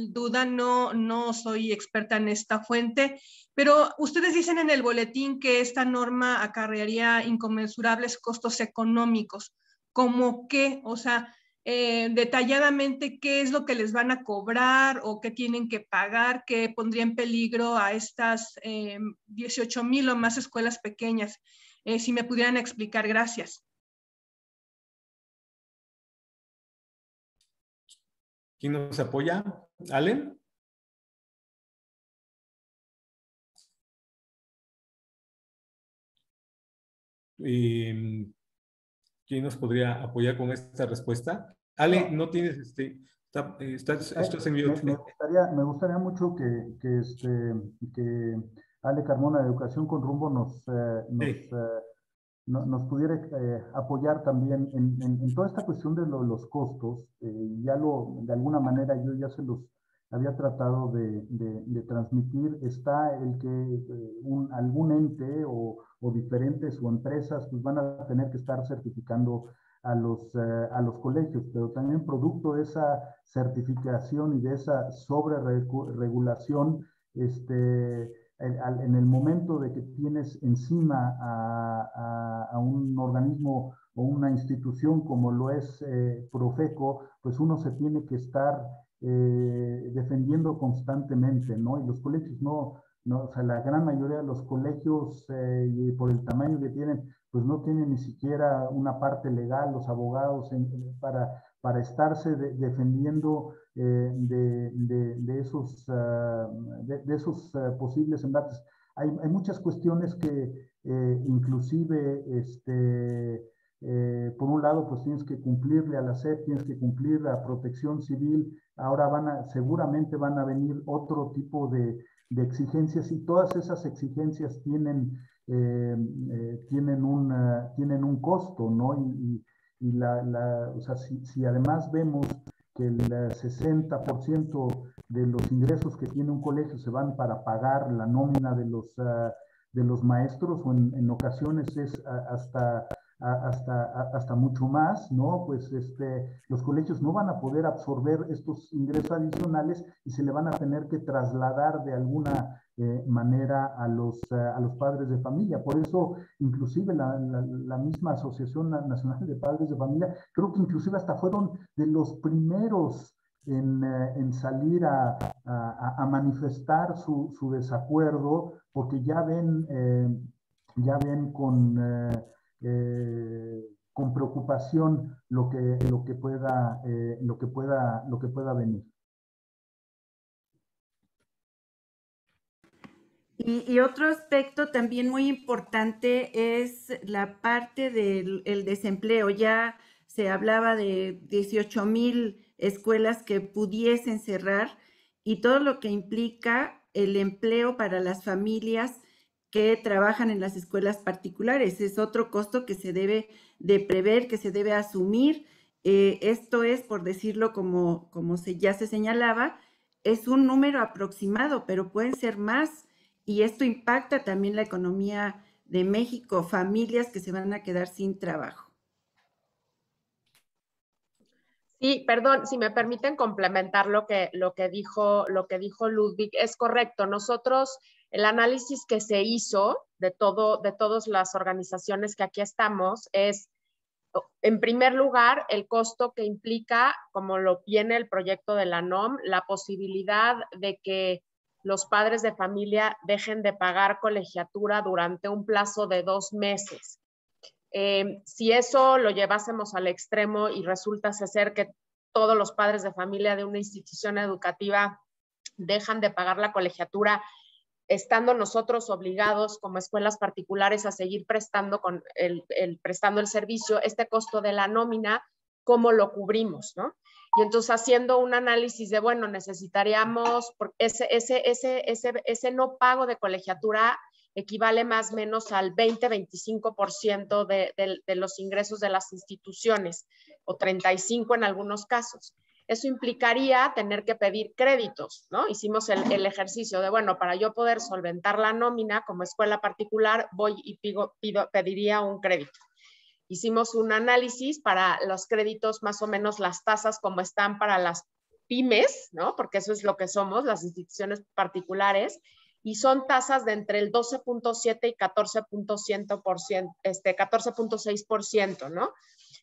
duda, no soy experta en esta fuente, pero ustedes dicen en el boletín que esta norma acarrearía inconmensurables costos económicos. ¿Cómo qué? O sea, detalladamente qué es lo que les van a cobrar o qué tienen que pagar, que pondría en peligro a estas 18,000 o más escuelas pequeñas. Si me pudieran explicar, gracias. ¿Quién nos apoya? ¿Allen? ¿Quién nos podría apoyar con esta respuesta? Ale, no tienes, estás en mute. Me gustaría mucho que Ale Carmona de Educación con Rumbo nos pudiera apoyar también en toda esta cuestión de los costos. De alguna manera yo ya se los había tratado de transmitir. Está el que algún ente o diferentes o empresas pues van a tener que estar certificando a los colegios, pero también producto de esa certificación y de esa sobreregulación, en el momento de que tienes encima a un organismo o una institución como lo es Profeco, pues uno se tiene que estar defendiendo constantemente, ¿no? Y los colegios no, o sea, la gran mayoría de los colegios, por el tamaño que tienen, pues no tienen ni siquiera una parte legal, los abogados para estarse defendiendo de esos posibles embates. Hay muchas cuestiones que inclusive, por un lado, pues tienes que cumplirle a la SEP, tienes que cumplir a Protección Civil, ahora seguramente van a venir otro tipo de exigencias y todas esas exigencias tienen un costo, ¿no? O sea, si además vemos que el 60% de los ingresos que tiene un colegio se van para pagar la nómina de los maestros, o en ocasiones es hasta mucho más, ¿no? Pues los colegios no van a poder absorber estos ingresos adicionales y se le van a tener que trasladar de alguna manera a los padres de familia. Por eso, inclusive la misma Asociación Nacional de Padres de Familia, creo que inclusive hasta fueron de los primeros en salir a manifestar su desacuerdo, porque ya ven con preocupación lo que pueda venir. Y otro aspecto también muy importante es la parte del desempleo. Ya se hablaba de 18,000 escuelas que pudiesen cerrar y todo lo que implica el empleo para las familias que trabajan en las escuelas particulares. Es otro costo que se debe de prever, que se debe asumir. Esto es, por decirlo como ya se señalaba, es un número aproximado, pero pueden ser más. Y esto impacta también la economía de México, familias que se van a quedar sin trabajo. Sí, perdón, si me permiten complementar lo que dijo Ludwig, es correcto. Nosotros, el análisis que se hizo de todas las organizaciones que aquí estamos es En primer lugar, el costo que implica, como lo viene el proyecto de la NOM, la posibilidad de que los padres de familia dejen de pagar colegiatura durante un plazo de 2 meses. Si eso lo llevásemos al extremo y resulta ser que todos los padres de familia de una institución educativa dejan de pagar la colegiatura, estando nosotros obligados como escuelas particulares a seguir prestando el servicio, este costo de la nómina, ¿cómo lo cubrimos, no? Y entonces haciendo un análisis de, bueno, necesitaríamos, ese no pago de colegiatura equivale más o menos al 20-25% de los ingresos de las instituciones, o 35% en algunos casos. Eso implicaría tener que pedir créditos, ¿no? Hicimos el ejercicio de, bueno, para yo poder solventar la nómina como escuela particular, voy y pediría un crédito. Hicimos un análisis para los créditos, más o menos las tasas como están para las pymes, ¿no? Porque eso es lo que somos, las instituciones particulares, y son tasas de entre el 12.7 y 14.6%, ¿no?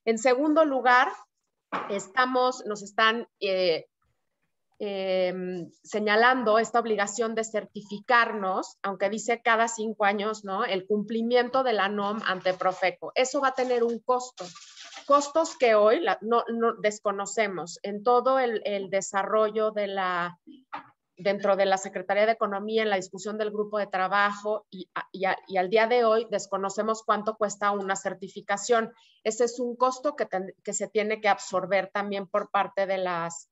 En segundo lugar, nos están señalando esta obligación de certificarnos, aunque dice cada 5 años, ¿no? El cumplimiento de la NOM ante Profeco. Eso va a tener un costo. Costos que hoy no desconocemos. En todo el desarrollo dentro de la Secretaría de Economía, en la discusión del grupo de trabajo y al día de hoy desconocemos cuánto cuesta una certificación. Ese es un costo que se tiene que absorber también por parte de las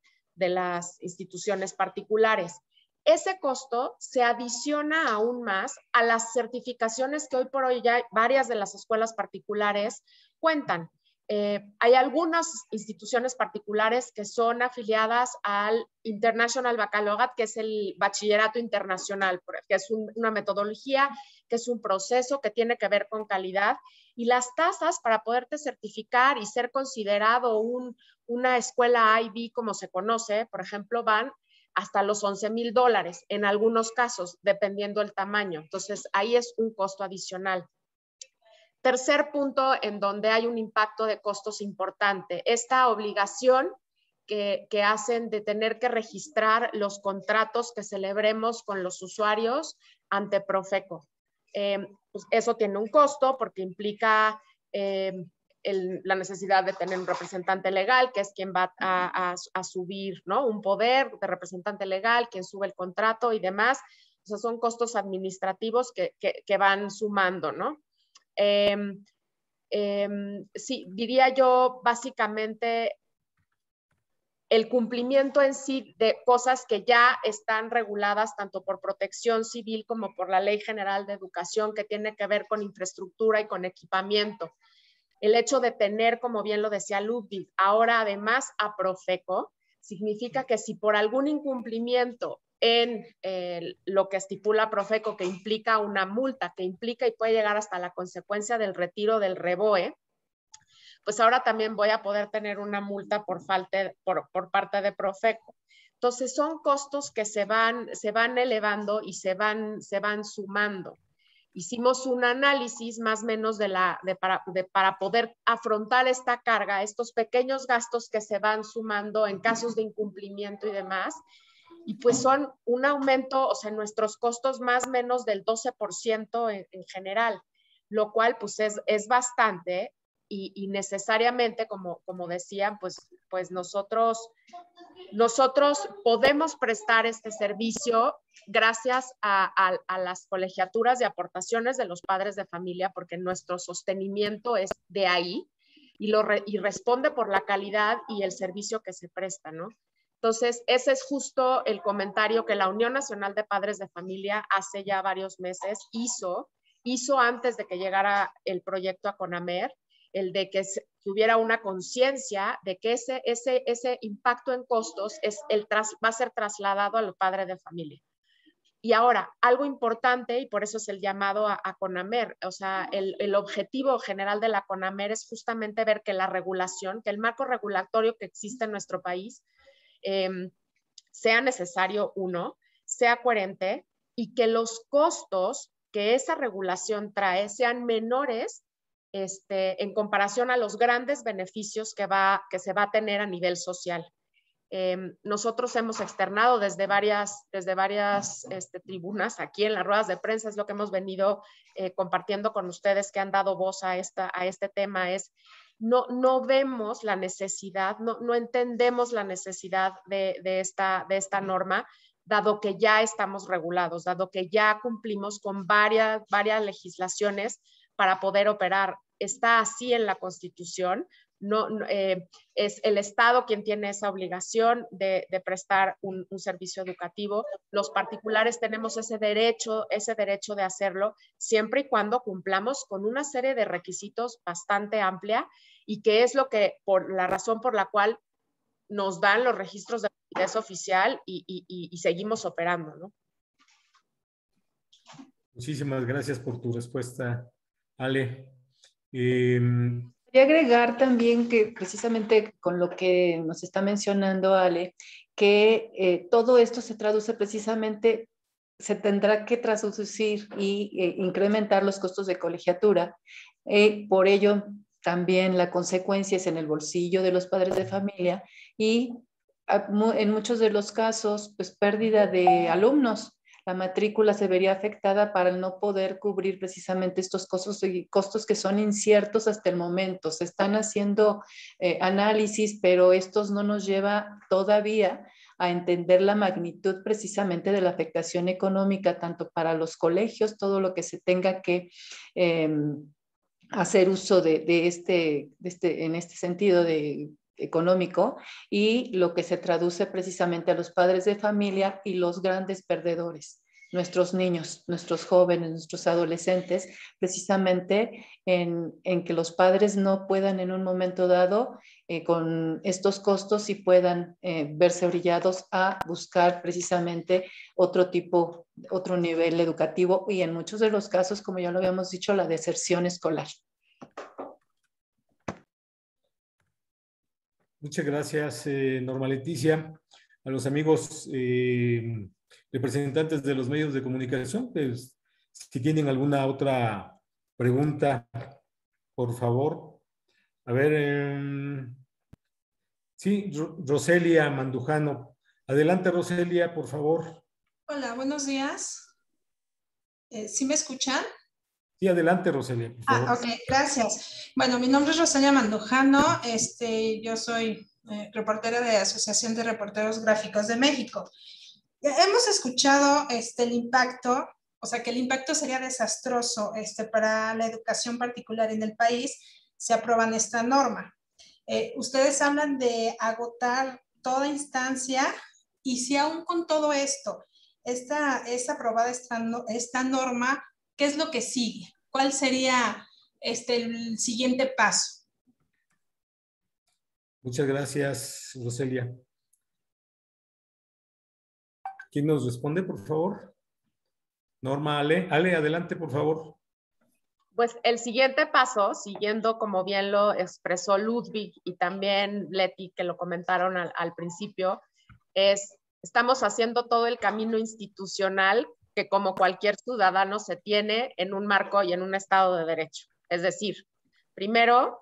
instituciones particulares. Ese costo se adiciona aún más a las certificaciones que hoy por hoy ya varias de las escuelas particulares cuentan. Hay algunas instituciones particulares que son afiliadas al International Baccalaureate, que es el bachillerato internacional, que es una metodología, que es un proceso que tiene que ver con calidad, y las tasas para poderte certificar y ser considerado una escuela IB, como se conoce, por ejemplo, van hasta los $11,000 en algunos casos, dependiendo del tamaño. Entonces, ahí es un costo adicional. Tercer punto en donde hay un impacto de costos importante, esta obligación que hacen de tener que registrar los contratos que celebremos con los usuarios ante Profeco. Pues eso tiene un costo porque implica la necesidad de tener un representante legal, que es quien va a subir, ¿no? Un poder de representante legal, quien sube el contrato y demás. O sea, son costos administrativos que van sumando, ¿no? Sí, diría yo básicamente el cumplimiento en sí de cosas que ya están reguladas tanto por Protección Civil como por la Ley General de Educación, que tiene que ver con infraestructura y con equipamiento. El hecho de tener, como bien lo decía Ludwig, ahora además a Profeco, significa que si por algún incumplimiento en lo que estipula Profeco, que implica una multa, que implica y puede llegar hasta la consecuencia del retiro del REBOE, pues ahora también voy a poder tener una multa por parte de Profeco. Entonces son costos que se van elevando y se van sumando. Hicimos un análisis más o menos para poder afrontar esta carga, estos pequeños gastos que se van sumando en casos de incumplimiento y demás, y pues son un aumento, o sea, nuestros costos más o menos del 12% en general, lo cual pues es bastante y necesariamente, como decían, pues nosotros podemos prestar este servicio gracias a las colegiaturas y aportaciones de los padres de familia, porque nuestro sostenimiento es de ahí y responde por la calidad y el servicio que se presta, ¿no? Entonces, ese es justo el comentario que la Unión Nacional de Padres de Familia hace ya varios meses hizo antes de que llegara el proyecto a CONAMER, el de que hubiera una conciencia de que ese impacto en costos va a ser trasladado al padre de familia. Y ahora, algo importante, y por eso es el llamado a CONAMER, o sea, el objetivo general de la CONAMER es justamente ver que la regulación, que el marco regulatorio que existe en nuestro país sea necesario, sea coherente, y que los costos que esa regulación trae sean menores en comparación a los grandes beneficios que se va a tener a nivel social. Nosotros hemos externado desde varias tribunas, aquí en las ruedas de prensa, es lo que hemos venido compartiendo con ustedes que han dado voz a este tema, no vemos la necesidad, no entendemos la necesidad de esta norma, dado que ya estamos regulados, dado que ya cumplimos con varias legislaciones para poder operar. Está así en la Constitución. Es el Estado quien tiene esa obligación de prestar un servicio educativo. Los particulares tenemos ese derecho de hacerlo, siempre y cuando cumplamos con una serie de requisitos bastante amplia, y que es por la razón por la cual nos dan los registros de validez oficial y seguimos operando, ¿no? Muchísimas gracias por tu respuesta, Ale. Quería agregar también que precisamente con lo que nos está mencionando Ale, que todo esto se traduce precisamente, se tendrá que traducir y incrementar los costos de colegiatura. Por ello, también la consecuencia es en el bolsillo de los padres de familia y en muchos de los casos, pues pérdida de alumnos. La matrícula se vería afectada para no poder cubrir precisamente estos costos que son inciertos hasta el momento. Se están haciendo análisis, pero estos no nos lleva todavía a entender la magnitud precisamente de la afectación económica, tanto para los colegios, todo lo que se tenga que hacer uso en este sentido económico, y lo que se traduce precisamente a los padres de familia y los grandes perdedores, nuestros niños, nuestros jóvenes, nuestros adolescentes, precisamente en que los padres no puedan en un momento dado con estos costos y puedan verse orillados a buscar precisamente otro nivel educativo, y en muchos de los casos, como ya lo habíamos dicho, la deserción escolar. Muchas gracias, Norma Leticia. A los amigos representantes de los medios de comunicación, pues, si tienen alguna otra pregunta, por favor. A ver, sí, Roselia Mandujano. Adelante, Roselia, por favor. Hola, buenos días. ¿Sí me escuchan? Sí, adelante, Roselia, por favor. Ok, gracias. Bueno, mi nombre es Roselia Mandujano. Yo soy reportera de la Asociación de Reporteros Gráficos de México. Hemos escuchado el impacto, o sea, que el impacto sería desastroso para la educación particular en el país si aprueban esta norma. Ustedes hablan de agotar toda instancia, y si aún con todo esto es aprobada esta norma, ¿qué es lo que sigue? ¿Cuál sería el siguiente paso? Muchas gracias, Roselia. ¿Quién nos responde, por favor? Norma, Ale. Ale, adelante, por favor. Pues el siguiente paso, siguiendo como bien lo expresó Ludwig y también Leti, que lo comentaron al principio, estamos haciendo todo el camino institucional que como cualquier ciudadano se tiene en un marco y en un Estado de Derecho. Es decir, primero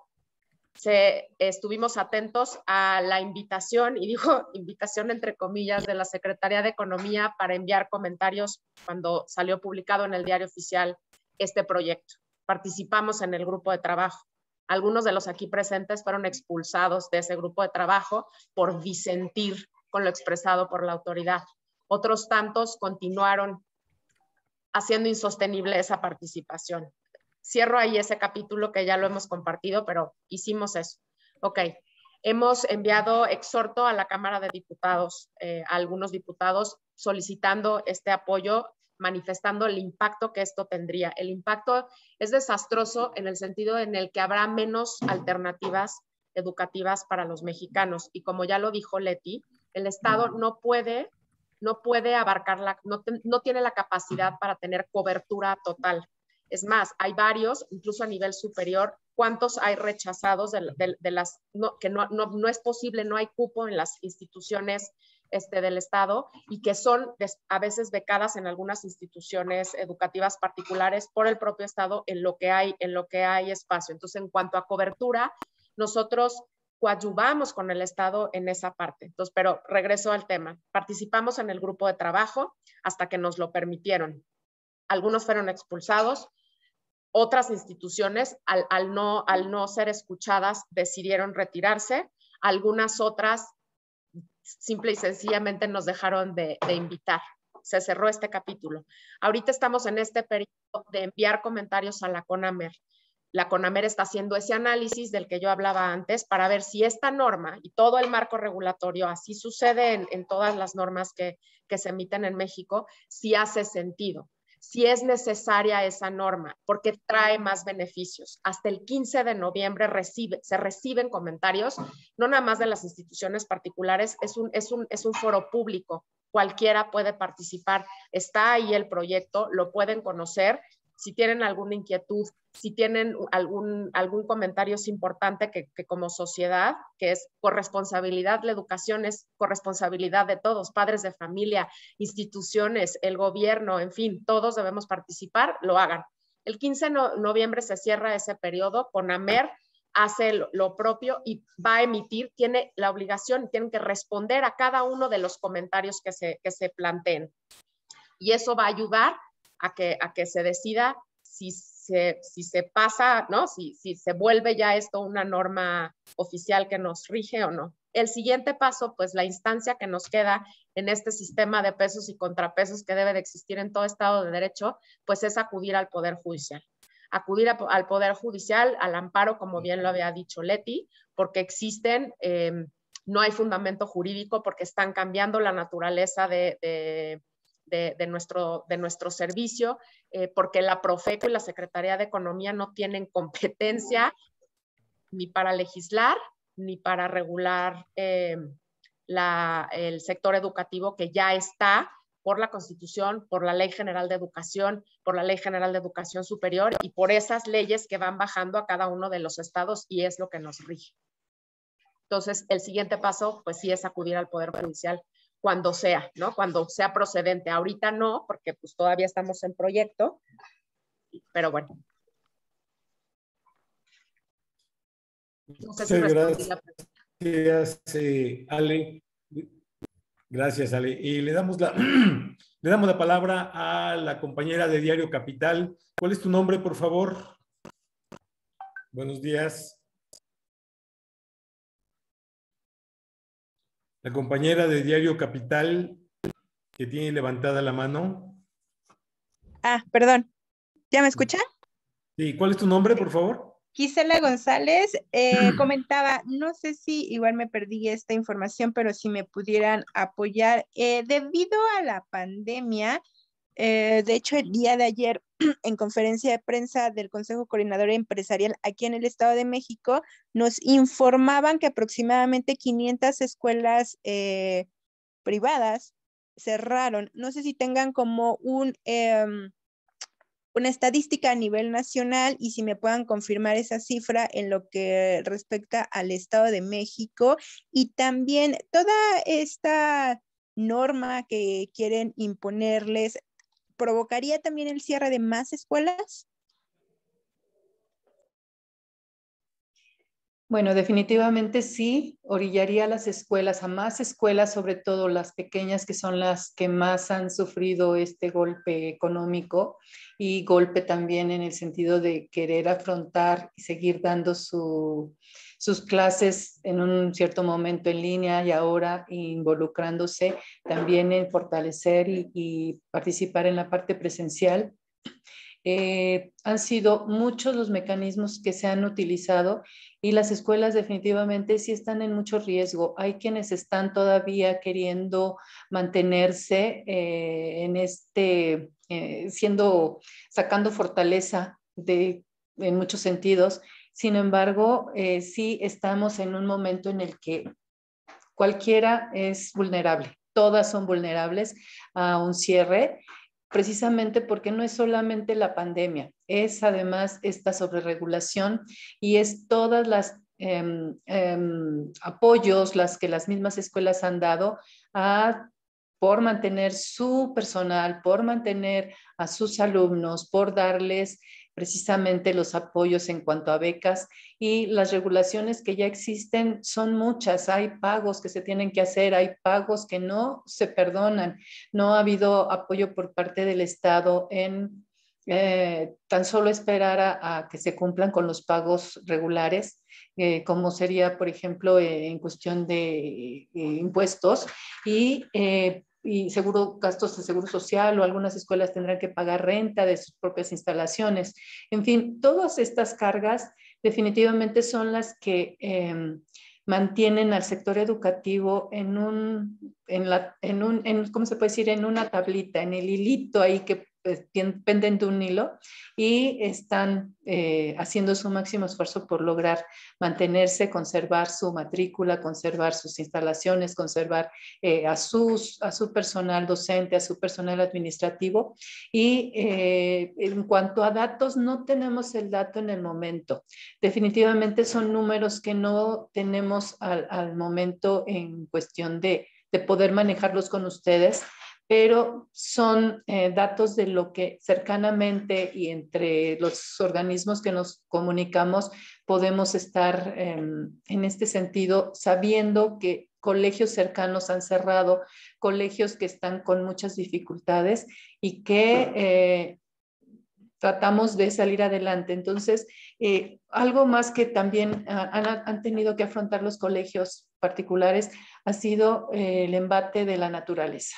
estuvimos atentos a la invitación, y digo invitación entre comillas, de la Secretaría de Economía para enviar comentarios cuando salió publicado en el Diario Oficial este proyecto. Participamos en el grupo de trabajo. Algunos de los aquí presentes fueron expulsados de ese grupo de trabajo por disentir con lo expresado por la autoridad. Otros tantos continuaron haciendo insostenible esa participación. Cierro ahí ese capítulo que ya lo hemos compartido, pero hicimos eso. Ok, hemos enviado exhorto a la Cámara de Diputados, a algunos diputados, solicitando este apoyo, manifestando el impacto que esto tendría. El impacto es desastroso en el sentido en el que habrá menos alternativas educativas para los mexicanos. Y como ya lo dijo Leti, el Estado no puede abarcar, no tiene la capacidad para tener cobertura total. Es más, hay varios, incluso a nivel superior, ¿cuántos hay rechazados que no es posible, no hay cupo en las instituciones del Estado y que son a veces becadas en algunas instituciones educativas particulares por el propio Estado en lo que hay espacio. Entonces, en cuanto a cobertura, nosotros coadyuvamos con el Estado en esa parte. Entonces, pero regreso al tema. Participamos en el grupo de trabajo hasta que nos lo permitieron. Algunos fueron expulsados. Otras instituciones, al no ser escuchadas, decidieron retirarse. Algunas otras, simple y sencillamente, nos dejaron de invitar. Se cerró este capítulo. Ahorita estamos en este periodo de enviar comentarios a la CONAMER. La CONAMER está haciendo ese análisis del que yo hablaba antes para ver si esta norma y todo el marco regulatorio, así sucede en todas las normas que se emiten en México, si hace sentido. Si es necesaria esa norma, porque trae más beneficios. Hasta el 15 de noviembre se reciben comentarios, no nada más de las instituciones particulares, es un foro público, cualquiera puede participar, está ahí el proyecto, lo pueden conocer. Si tienen alguna inquietud, si tienen algún comentario, es importante que como sociedad, que es corresponsabilidad, la educación es corresponsabilidad de todos, padres de familia, instituciones, el gobierno, en fin, todos debemos participar, lo hagan. El 15 de noviembre se cierra ese periodo, CONAMER hace lo propio y va a emitir, tiene la obligación, tienen que responder a cada uno de los comentarios que se planteen. Y eso va a ayudar a que se decida si se pasa, ¿no? Si se vuelve ya esto una norma oficial que nos rige o no. El siguiente paso, pues la instancia que nos queda en este sistema de pesos y contrapesos que debe de existir en todo Estado de Derecho, pues es acudir al Poder Judicial. Acudir al Poder Judicial, al amparo, como bien lo había dicho Leti, porque existen, no hay fundamento jurídico, porque están cambiando la naturaleza de nuestro servicio, porque la Profeco y la Secretaría de Economía no tienen competencia ni para legislar ni para regular el sector educativo, que ya está por la Constitución, por la Ley General de Educación, por la Ley General de Educación Superior y por esas leyes que van bajando a cada uno de los estados, y es lo que nos rige. Entonces, el siguiente paso, pues sí, es acudir al Poder Judicial cuando sea, ¿no? Cuando sea procedente. Ahorita no, porque pues todavía estamos en proyecto, pero bueno. No sé si gracias, Ale. Gracias, Ale. Y le damos la palabra a la compañera de Diario Capital. ¿Cuál es tu nombre, por favor? Buenos días. La compañera de Diario Capital que tiene levantada la mano. Ah, perdón. ¿Ya me escuchan? Sí, ¿cuál es tu nombre, por favor? Gisela González. Comentaba, no sé si igual me perdí esta información, pero si me pudieran apoyar. Debido a la pandemia, de hecho el día de ayer en conferencia de prensa del Consejo Coordinador Empresarial aquí en el Estado de México, nos informaban que aproximadamente 500 escuelas privadas cerraron. No sé si tengan como una estadística a nivel nacional y si me puedan confirmar esa cifra en lo que respecta al Estado de México, y también toda esta norma que quieren imponerles, ¿provocaría también el cierre de más escuelas? Bueno, definitivamente sí, orillaría a las escuelas, a más escuelas, sobre todo las pequeñas, que son las que más han sufrido este golpe económico y golpe también en el sentido de querer afrontar y seguir dando sus clases en un cierto momento en línea y ahora involucrándose también en fortalecer y participar en la parte presencial. Han sido muchos los mecanismos que se han utilizado y las escuelas definitivamente sí están en mucho riesgo. Hay quienes están todavía queriendo mantenerse sacando fortaleza en muchos sentidos. Sin embargo, sí estamos en un momento en el que cualquiera es vulnerable. Todas son vulnerables a un cierre, precisamente porque no es solamente la pandemia, es además esta sobreregulación y es todas las apoyos que las mismas escuelas han dado por mantener su personal, por mantener a sus alumnos, por darles precisamente los apoyos en cuanto a becas, y las regulaciones que ya existen son muchas. Hay pagos que se tienen que hacer, hay pagos que no se perdonan. No ha habido apoyo por parte del Estado en tan solo esperar a que se cumplan con los pagos regulares, como sería, por ejemplo, en cuestión de impuestos y gastos de seguro social, o algunas escuelas tendrán que pagar renta de sus propias instalaciones. En fin, todas estas cargas definitivamente son las que mantienen al sector educativo ¿cómo se puede decir? En una tablita, en el hilito ahí que penden de un hilo, y están haciendo su máximo esfuerzo por lograr mantenerse, conservar su matrícula, conservar sus instalaciones, conservar a su personal docente, a su personal administrativo. Y en cuanto a datos, no tenemos el dato en el momento. Definitivamente son números que no tenemos al momento en cuestión de poder manejarlos con ustedes, pero son datos de lo que cercanamente y entre los organismos que nos comunicamos podemos estar en este sentido, sabiendo que colegios cercanos han cerrado, colegios que están con muchas dificultades y que tratamos de salir adelante. Entonces, algo más que también han tenido que afrontar los colegios particulares ha sido el embate de la naturaleza.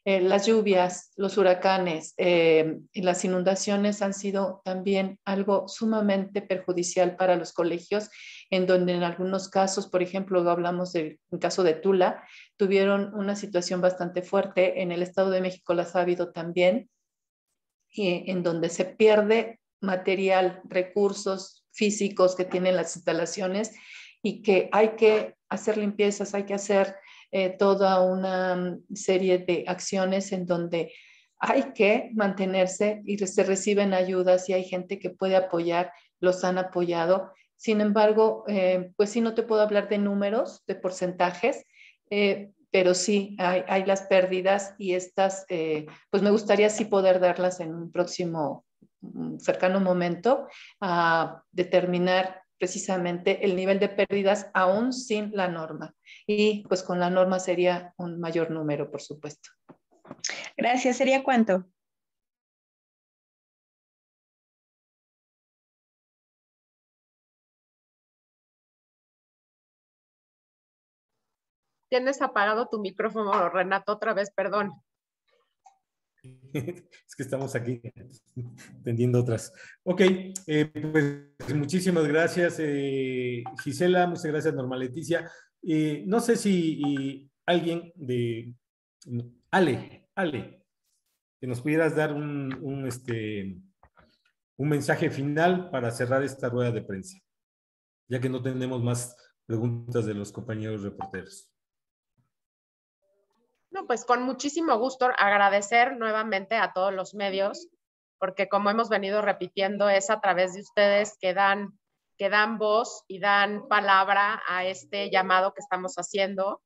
Las lluvias, los huracanes y las inundaciones han sido también algo sumamente perjudicial para los colegios, en donde en algunos casos, por ejemplo, hablamos del caso de Tula, tuvieron una situación bastante fuerte. En el Estado de México las ha habido también, en donde se pierde material, recursos físicos que tienen las instalaciones, y que hay que hacer limpiezas, hay que hacer toda una serie de acciones en donde hay que mantenerse y se reciben ayudas y hay gente que puede apoyar, los han apoyado. Sin embargo, pues sí, no te puedo hablar de números, de porcentajes, pero sí hay las pérdidas, y estas, pues me gustaría sí poder darlas en un próximo cercano momento, a determinar precisamente el nivel de pérdidas aún sin la norma. Y pues con la norma sería un mayor número, por supuesto. Gracias. ¿Sería cuánto? Tienes apagado tu micrófono, Renato, otra vez, perdón. Es que estamos aquí atendiendo otras. Ok, pues muchísimas gracias, Gisela, muchas gracias, Norma Leticia. No sé si alguien de... Ale, que nos pudieras dar un mensaje final para cerrar esta rueda de prensa, ya que no tenemos más preguntas de los compañeros reporteros. No, pues con muchísimo gusto agradecer nuevamente a todos los medios, porque como hemos venido repitiendo, es a través de ustedes que dan voz y dan palabra a este llamado que estamos haciendo,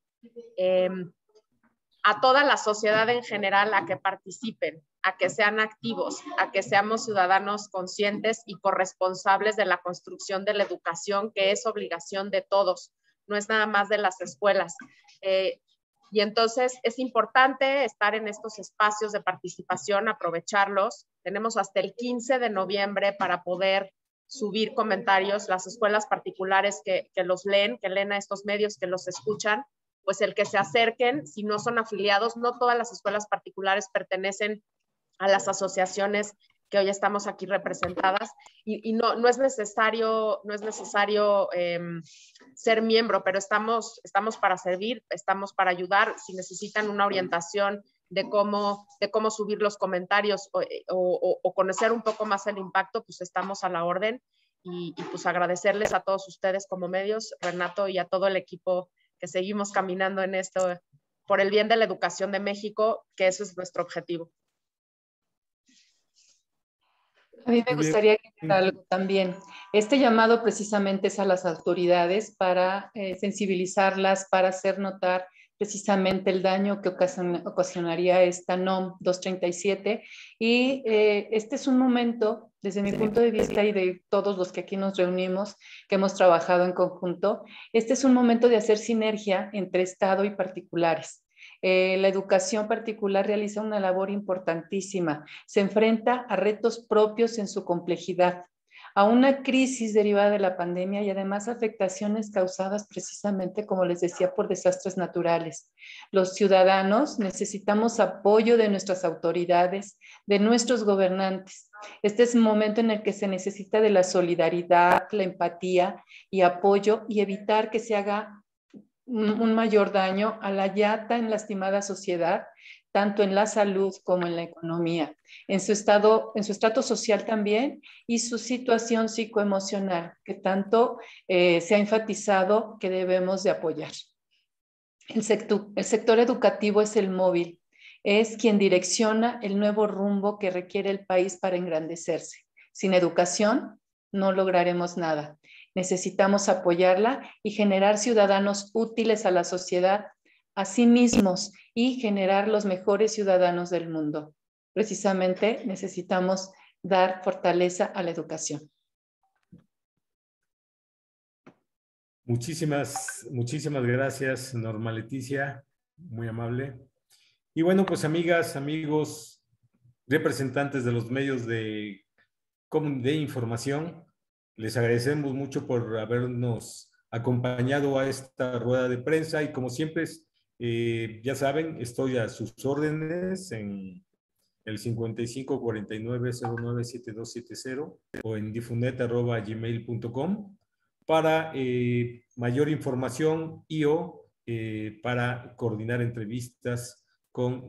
a toda la sociedad en general a que participen, a que sean activos, a que seamos ciudadanos conscientes y corresponsables de la construcción de la educación, que es obligación de todos, no es nada más de las escuelas. Y entonces es importante estar en estos espacios de participación, aprovecharlos. Tenemos hasta el 15 de noviembre para poder subir comentarios. Las escuelas particulares que los leen, que leen a estos medios, que los escuchan, pues el que se acerquen, si no son afiliados, no todas las escuelas particulares pertenecen a las asociaciones que hoy estamos aquí representadas, y no es necesario ser miembro, pero estamos para servir, estamos para ayudar. Si necesitan una orientación de cómo subir los comentarios o conocer un poco más el impacto, pues estamos a la orden, y pues agradecerles a todos ustedes como medios, Renato, y a todo el equipo que seguimos caminando en esto por el bien de la educación de México, que eso es nuestro objetivo. A mí me gustaría agregar algo también. Este llamado precisamente es a las autoridades para sensibilizarlas, para hacer notar precisamente el daño que ocasionaría esta NOM 237. Y este es un momento, desde mi punto de vista y de todos los que aquí nos reunimos, que hemos trabajado en conjunto, este es un momento de hacer sinergia entre Estado y particulares. La educación particular realiza una labor importantísima. Se enfrenta a retos propios en su complejidad, a una crisis derivada de la pandemia y además afectaciones causadas precisamente, como les decía, por desastres naturales. Los ciudadanos necesitamos apoyo de nuestras autoridades, de nuestros gobernantes. Este es un momento en el que se necesita de la solidaridad, la empatía y apoyo y evitar que se haga un mayor daño a la ya tan lastimada sociedad, tanto en la salud como en la economía, en su estrato social también y su situación psicoemocional, que tanto se ha enfatizado que debemos de apoyar. El sector educativo es el móvil, es quien direcciona el nuevo rumbo que requiere el país para engrandecerse. Sin educación no lograremos nada. Necesitamos apoyarla y generar ciudadanos útiles a la sociedad, a sí mismos y generar los mejores ciudadanos del mundo. Precisamente necesitamos dar fortaleza a la educación. Muchísimas gracias, Norma Leticia, muy amable. Y bueno, pues amigas, amigos, representantes de los medios de información, les agradecemos mucho por habernos acompañado a esta rueda de prensa y como siempre, ya saben, estoy a sus órdenes en el 5549097270 o en difunet@gmail.com para mayor información y o para coordinar entrevistas con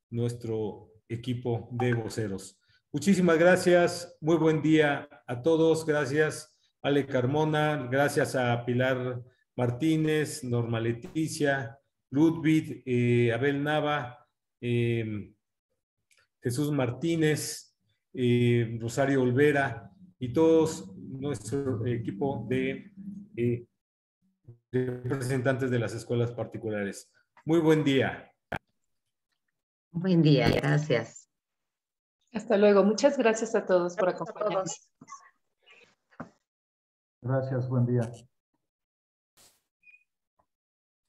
nuestro equipo de voceros. Muchísimas gracias, muy buen día a todos, gracias Ale Carmona, gracias a Pilar Martínez, Norma Leticia, Ludwig, Abel Nava, Jesús Martínez, Rosario Olvera y todos nuestro equipo de representantes de las escuelas particulares. Muy buen día. Buen día, gracias. Hasta luego. Muchas gracias a todos por acompañarnos. Gracias, buen día.